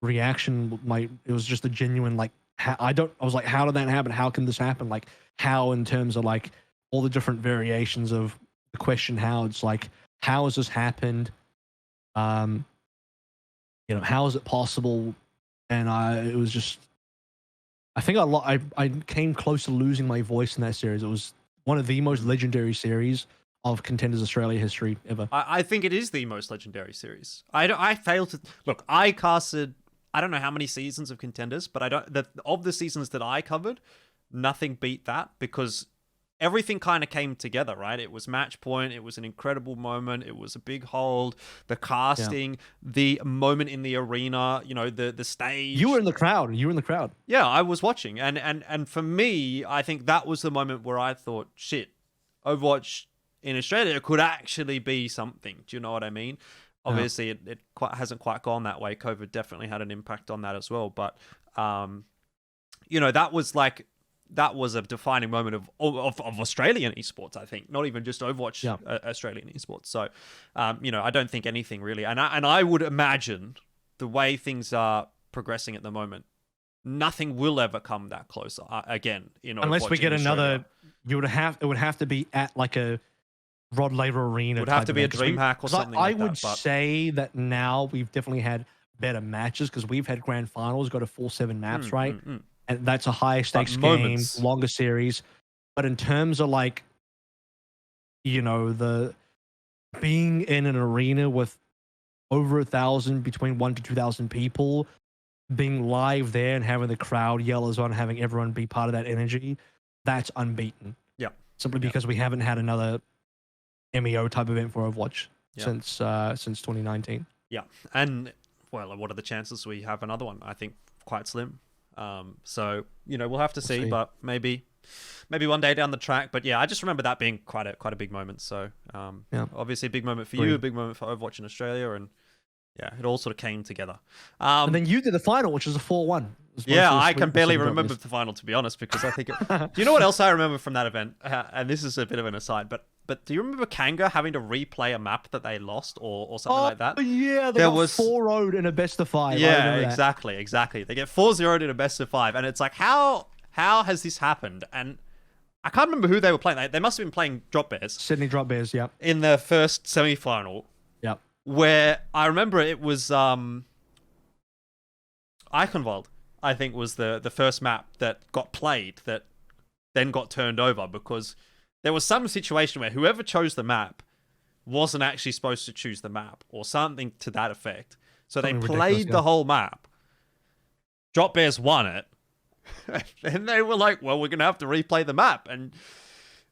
reaction, it was just a genuine like, I was like, how did that happen? How can this happen? Like, how in terms of like all the different variations of the question, how it's like, how has this happened? You know, how is it possible? And it was just, I think I came close to losing my voice in that series. It was one of the most legendary series of Contenders Australia history ever. I think it is the most legendary series. I failed to look. I casted, I don't know how many seasons of Contenders, but of the seasons that I covered, nothing beat that because everything kind of came together, right? It was match point. It was an incredible moment. It was a big hold. The casting, the moment in the arena, you know, the stage. You were in the crowd. Yeah, I was watching. And for me, I think that was the moment where I thought, shit, Overwatch in Australia could actually be something. Do you know what I mean? Obviously, it hasn't quite gone that way. COVID definitely had an impact on that as well. But you know, that was a defining moment of Australian esports, I think, not even just Overwatch Australian esports. So, you know, I don't think anything really, and I would imagine the way things are progressing at the moment, nothing will ever come that close again. You know, unless we get another, it would have to be at like a Rod Laver Arena. It would have to be a DreamHack or something. I would say that now we've definitely had better matches because we've had grand finals go to 4-7 maps, right? And that's a higher stakes game, longer series. But in terms of like, you know, the being in an arena with over 1,000, between 1,000 to 2,000 people, being live there and having the crowd yellers on, having everyone be part of that energy, that's unbeaten. Yeah. Simply because we haven't had another MEO type event for Overwatch since 2019. Yeah. And well, what are the chances we have another one? I think quite slim. So, you know, we'll have to see, but maybe one day down the track. But yeah, I just remember that being quite a big moment. So, obviously a big moment for you, a big moment for Overwatch in Australia, and yeah, it all sort of came together. And then you did the final, which was a 4-1. Yeah, I can barely remember the final, to be honest, because I think do you know what else I remember from that event? And this is a bit of an aside, but do you remember Kanga having to replay a map that they lost or something like that? Yeah, they got 4-0'd in a best of 5. Yeah, exactly. They get 4-0'd in a best of 5, and it's like, how has this happened? And I can't remember who they were playing. They must have been playing Drop Bears. Sydney Drop Bears, yeah. In the first semi-final. Yep. Where I remember it was Eichenwald, I think, was the first map that got played that then got turned over because there was some situation where whoever chose the map wasn't actually supposed to choose the map or something to that effect. So they played the whole map. Drop Bears won it. And they were like, well, we're going to have to replay the map. And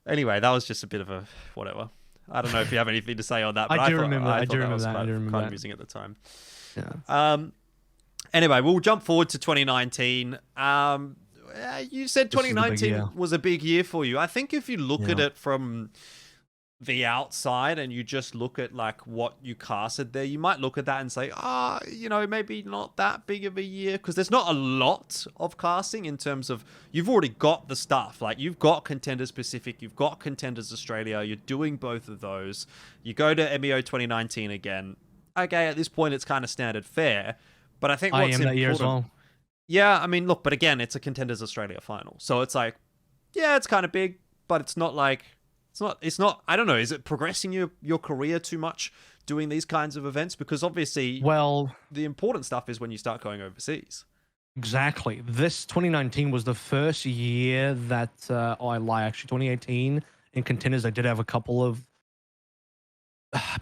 anyway, that was just a bit of a whatever. I don't know if you have anything to say on that. But I do remember that. That was kind of amusing at the time. Yeah. Anyway, we'll jump forward to 2019. You said 2019 was a big year for you. I think if you look at it from the outside and you just look at like what you casted there, you might look at that and say, you know, maybe not that big of a year because there's not a lot of casting in terms of you've already got the stuff. Like you've got Contenders Pacific, you've got Contenders Australia, you're doing both of those. You go to MEO 2019 again. Okay, at this point it's kind of standard fare, but I think what's important. That year as well. Yeah, I mean, look, but again, it's a Contenders Australia final. So it's like, yeah, it's kind of big, but it's not like it's not I don't know, is it progressing your career too much doing these kinds of events? Because obviously, well, the important stuff is when you start going overseas. Exactly. This 2019 was the first year that I lie, actually 2018 in Contenders I did have a couple of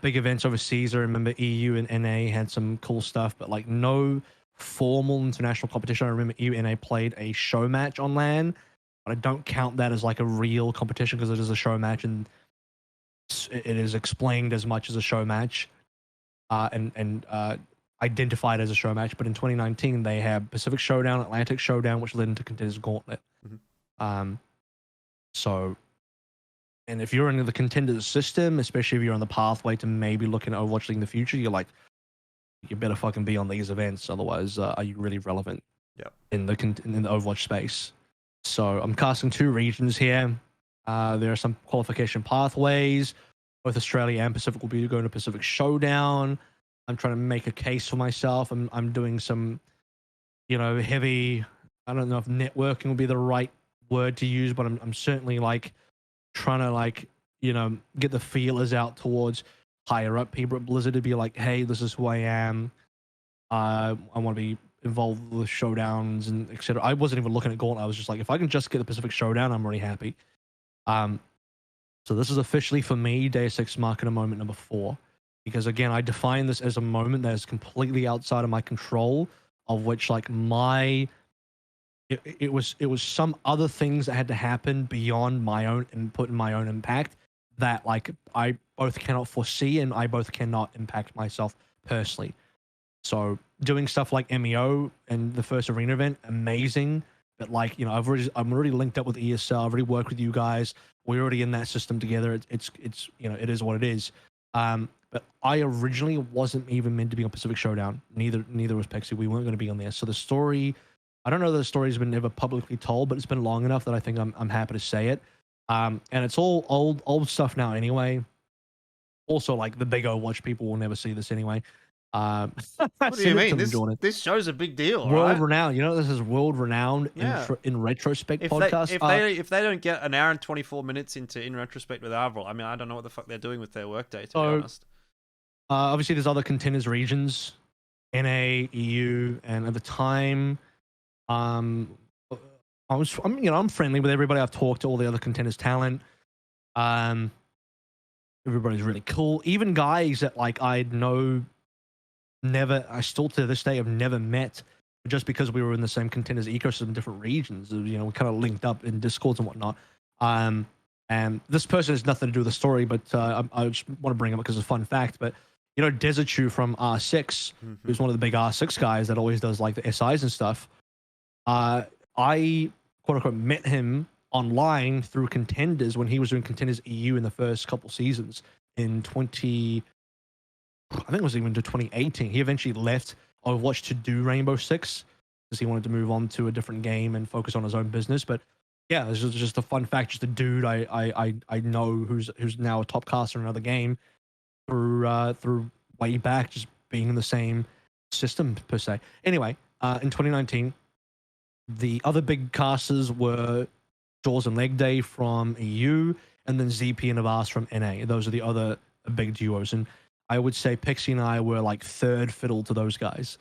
big events overseas. I remember EU and NA had some cool stuff, but like no formal international competition. I remember EU and NA played a show match on LAN, but I don't count that as like a real competition because it is a show match and it is explained as much as a show match and identified as a show match. But in 2019, they had Pacific Showdown, Atlantic Showdown, which led into Contenders Gauntlet. So, and if you're into the Contenders system, especially if you're on the pathway to maybe looking at Overwatch League in the future, you're like, you better fucking be on these events. Otherwise, are you really relevant in the Overwatch space? So I'm casting 2 regions here. There are some qualification pathways. Both Australia and Pacific will be going to Pacific Showdown. I'm trying to make a case for myself. I'm doing some, you know, heavy, I don't know if networking would be the right word to use, but I'm certainly like trying to like, you know, get the feelers out towards higher up people at Blizzard to be like, hey, this is who I am. I want to be involved with showdowns and etc. I wasn't even looking at Gauntlet. I was just like, if I can just get the Pacific Showdown, I'm already happy. So this is officially for me Deus Ex Machina moment number 4, because again, I define this as a moment that is completely outside of my control, of which like it was some other things that had to happen beyond my own input and my own impact that like I both cannot foresee and I both cannot impact myself personally. So doing stuff like MEO and the first arena event, amazing. But like, you know, I'm already linked up with ESL. I've already worked with you guys. We're already in that system together. It's you know, it is what it is. But I originally wasn't even meant to be on Pacific Showdown. Neither was Pixie. We weren't going to be on there. So the story I don't know that the story's been ever publicly told, but it's been long enough that I think I'm happy to say it. And it's all old stuff now anyway. Also, like the big Overwatch people will never see this anyway. What do you mean? This show's a big deal, world right? renowned. You know, this is world renowned in retrospect podcast. If they don't get an hour and 24 minutes into in retrospect with AVRL, I mean, I don't know what the fuck they're doing with their workday, to be honest. Obviously, there's other contenders regions, NA, EU, and at the time, I'm friendly with everybody. I've talked to all the other contenders talent. Everybody's really cool. Even guys that like I still to this day have never met, just because we were in the same contenders ecosystem in different regions. You know, we kind of linked up in Discords and whatnot. And this person has nothing to do with the story, but I just want to bring him up because it's a fun fact. But you know, Desertu from R6, who's one of the big R6 guys that always does like the SIs and stuff. I quote unquote met him online through Contenders when he was doing Contenders EU in the first couple seasons in I think it was even to 2018. He eventually left Overwatch to do Rainbow Six because he wanted to move on to a different game and focus on his own business. But yeah, it's just a fun fact. Just a dude I know who's now a top caster in another game through way back, just being in the same system per se. Anyway, in 2019, the other big casters were Jaws and Leg Day from EU, and then ZP and Avast from NA. Those are the other big duos, and I would say Pixie and I were like third fiddle to those guys.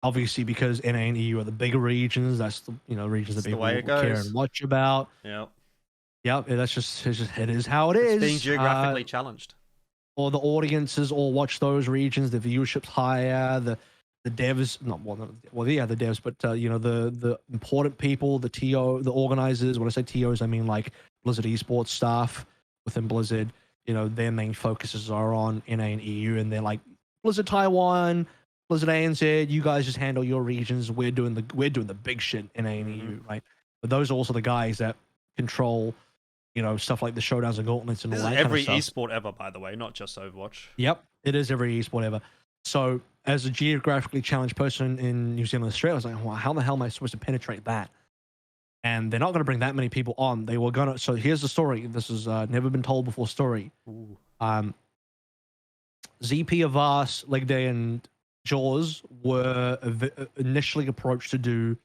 Obviously, because NA and EU are the bigger regions. That's the regions that people care and watch about. Yep. That's just it is how it is. Being geographically challenged. Or the audiences all watch those regions. The viewership's higher. The devs, the devs, but the important people, the TO, the organizers. When I say TOs, I mean like Blizzard Esports staff within Blizzard. You know, their main focuses are on NA and EU, and they're like Blizzard Taiwan, Blizzard ANZ. You guys just handle your regions. We're doing the big shit NA and EU, right? But those are also the guys that control, stuff like the showdowns and gauntlets and all that. Every kind of stuff. esport ever, by the way, not just Overwatch. Yep, it is every esport ever. So, as a geographically challenged person in New Zealand, Australia, I was like, well, how the hell am I supposed to penetrate that? And they're not going to bring that many people on. They were going to. So here's the story. This is never been told before story. ZP, Avast, Leg Day, and Jaws were initially approached to do.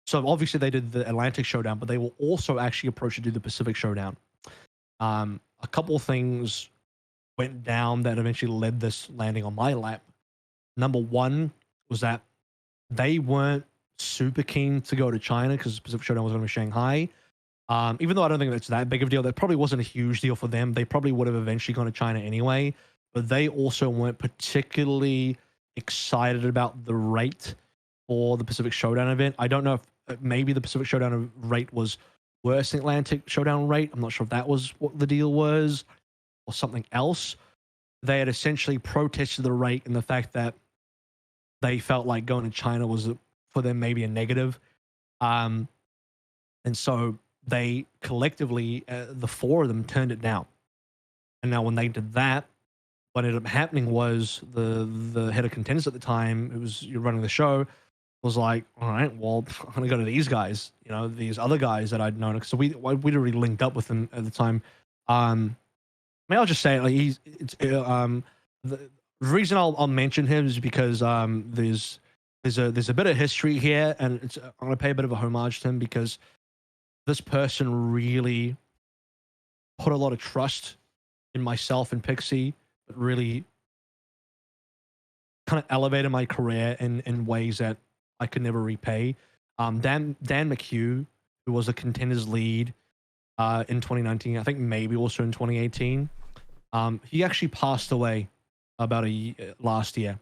So obviously they did the Atlantic Showdown, but they were also actually approached to do the Pacific Showdown. A couple of things went down that eventually led this landing on my lap. Number one was that they weren't super keen to go to China because Pacific Showdown was going to be Shanghai. Even though I don't think that's that big of a deal, that probably wasn't a huge deal for them. They probably would have eventually gone to China anyway, but they also weren't particularly excited about the rate for the Pacific Showdown event. I don't know if maybe the Pacific Showdown rate was worse than Atlantic Showdown rate. I'm not sure if that was what the deal was or something else. They had essentially protested the rate and the fact that they felt like going to China was for them maybe a negative. And so they collectively, the four of them turned it down. And now when they did that, what ended up happening was the head of Contenders at the time, who was running the show, was like, all right, well, I'm going to go to these guys, these other guys that I'd known. So we'd already linked up with them at the time. Maybe I'll just say it, like the reason I'll mention him is because there's a bit of history here, and I'm going to pay a bit of a homage to him because this person really put a lot of trust in myself and Pixie, but really kind of elevated my career in ways that I could never repay. Dan McHugh, who was a Contenders lead in 2019, I think maybe also in 2018, he actually passed away about last year.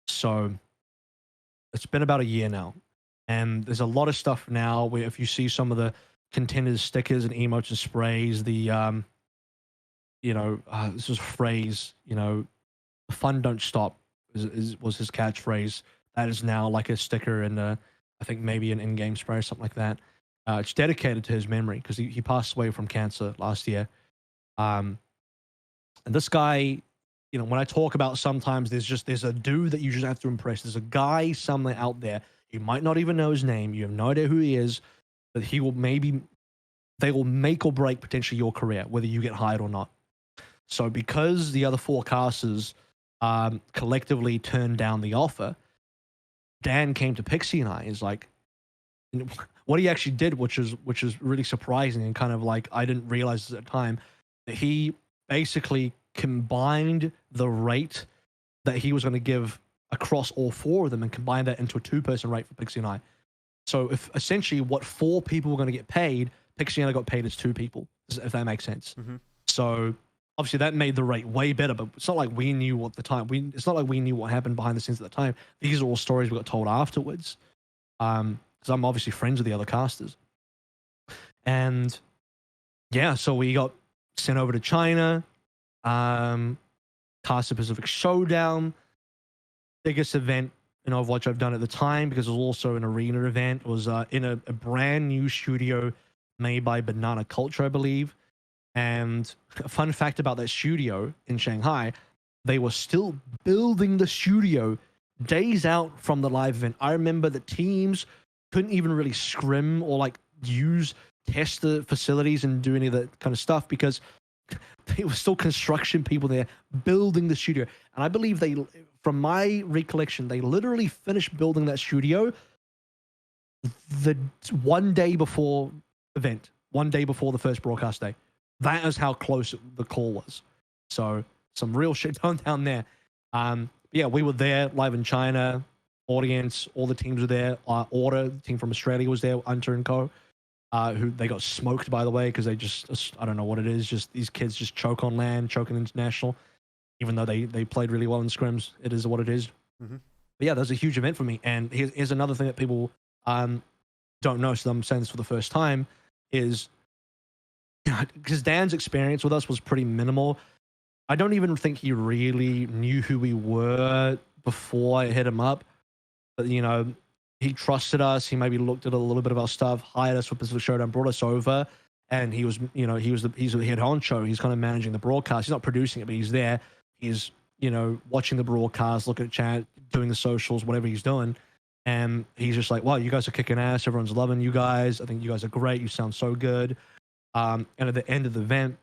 So it's been about a year now, and there's a lot of stuff now where if you see some of the Contenders stickers and emotes and sprays, the this is a phrase, the fun don't stop was his catchphrase. That is now like a sticker and I think maybe an in-game spray or something like that. It's dedicated to his memory because he passed away from cancer last year. And this guy, when I talk about sometimes there's a dude that you just have to impress. There's a guy somewhere out there You might not even know his name. You have no idea who he is, but they will make or break potentially your career, whether you get hired or not. So because the other four casters collectively turned down the offer, Dan came to Pixie and I. Is like, what he actually did, which is really surprising and kind of like I didn't realize at the time, that he basically combined the rate that he was going to give across all four of them and combined that into a 2-person rate for Pixie and I. So if essentially what 4 people were going to get paid, Pixie and I got paid as 2 people, if that makes sense. Mm-hmm. So obviously that made the rate way better, but it's not like we knew at the time. It's not like we knew what happened behind the scenes at the time. These are all stories we got told afterwards. Because I'm obviously friends with the other casters. And yeah, so we got sent over to China, cast the Pacific Showdown, biggest event in Overwatch I've done at the time, because it was also an arena event. It was in a brand new studio made by Banana Culture, I believe. And a fun fact about that studio in Shanghai, they were still building the studio days out from the live event. I remember the teams couldn't even really scrim or like test the facilities and do any of that kind of stuff because there were still construction people there building the studio. And I believe from my recollection, they literally finished building that studio the one day before event, one day before the first broadcast day. That is how close the call was. So some real shit going down there. Yeah, we were there live in China. Audience, all the teams were there. Order, the team from Australia was there, Hunter and Co. Who they got smoked, by the way, because they just, I don't know what it is, just these kids just choke on land, choke in international, even though they played really well in scrims. It is what it is. Mm-hmm. But yeah, that was a huge event for me. And here's another thing that people don't know, so I'm saying this for the first time, is because Dan's experience with us was pretty minimal. I don't even think he really knew who we were before I hit him up. But, you know, he trusted us. He maybe looked at a little bit of our stuff, hired us for Pacific Showdown, brought us over. And he was, you know, he's the head honcho. He's kind of managing the broadcast. He's not producing it, but he's there. He's, you know, watching the broadcast, looking at chat, doing the socials, whatever he's doing. And he's just like, wow, you guys are kicking ass. Everyone's loving you guys. I think you guys are great. You sound so good. And at the end of the event,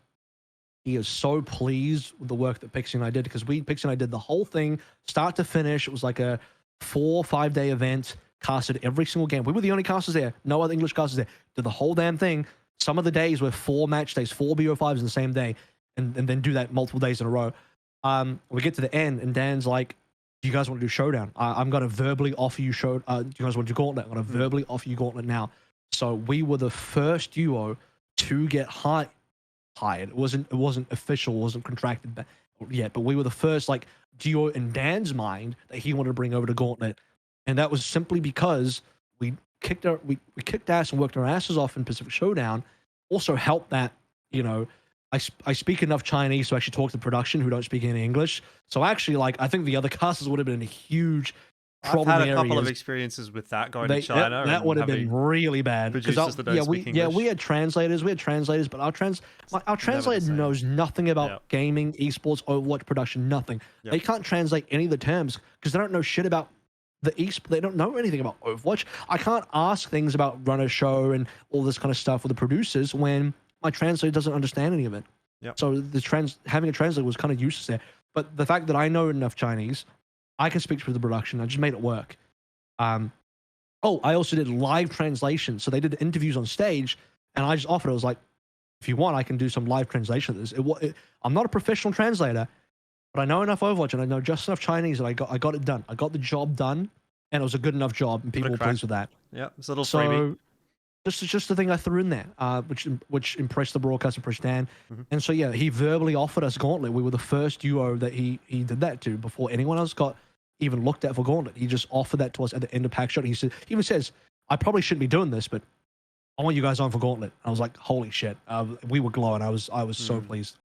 he is so pleased with the work that Pixie and I did, because Pixie and I did the whole thing, start to finish. It was like a 4 or 5 day event, casted every single game. We were the only casters there. No other English casters there. Did the whole damn thing. Some of the days were 4 match days, 4 BO5s in the same day, and then do that multiple days in a row. We get to the end, and Dan's like, do you guys want to do Showdown? I'm going to verbally offer you do you guys want to do Gauntlet? I'm going to verbally offer you Gauntlet now. So we were the first duo to get hired. It wasn't official, wasn't contracted yet, but we were the first like duo in Dan's mind that he wanted to bring over to Gauntlet. And that was simply because we kicked ass and worked our asses off in Pacific Showdown. Also helped that, you know, I speak enough Chinese to actually talk to production who don't speak any English. So actually, like, I think the other casters would have been a huge problem. I've had a couple of experiences with that going to China. That would have been really bad. Because we had translators. But our translator knows nothing about gaming, esports, Overwatch production, nothing. They can't translate any of the terms because they don't know shit about the they don't know anything about Overwatch. I can't ask things about run a show and all this kind of stuff with the producers when my translator doesn't understand any of it. Yep. So having a translator was kind of useless there. But the fact that I know enough Chinese, I can speak for the production. I just made it work. I also did live translation. So they did interviews on stage, and I just offered. I was like, if you want, I can do some live translation of this. I'm not a professional translator, but I know enough Overwatch, and I know just enough Chinese that I got it done. I got the job done, and it was a good enough job, and people were pleased with that. Yeah, it's a little freebie. Just the thing I threw in there, which impressed the broadcast, impressed Dan. Mm-hmm. And so, yeah, he verbally offered us Gauntlet. We were the first duo that he did that to before anyone else got even looked at for Gauntlet. He just offered that to us at the end of Pack Shot. He even says, I probably shouldn't be doing this, but I want you guys on for Gauntlet. I was like, holy shit. We were glowing. I was so pleased.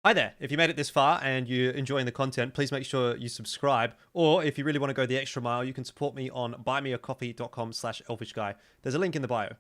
Hi there. If you made it this far and you're enjoying the content, please make sure you subscribe. Or if you really want to go the extra mile, you can support me on buymeacoffee.com/elfishguy. There's a link in the bio.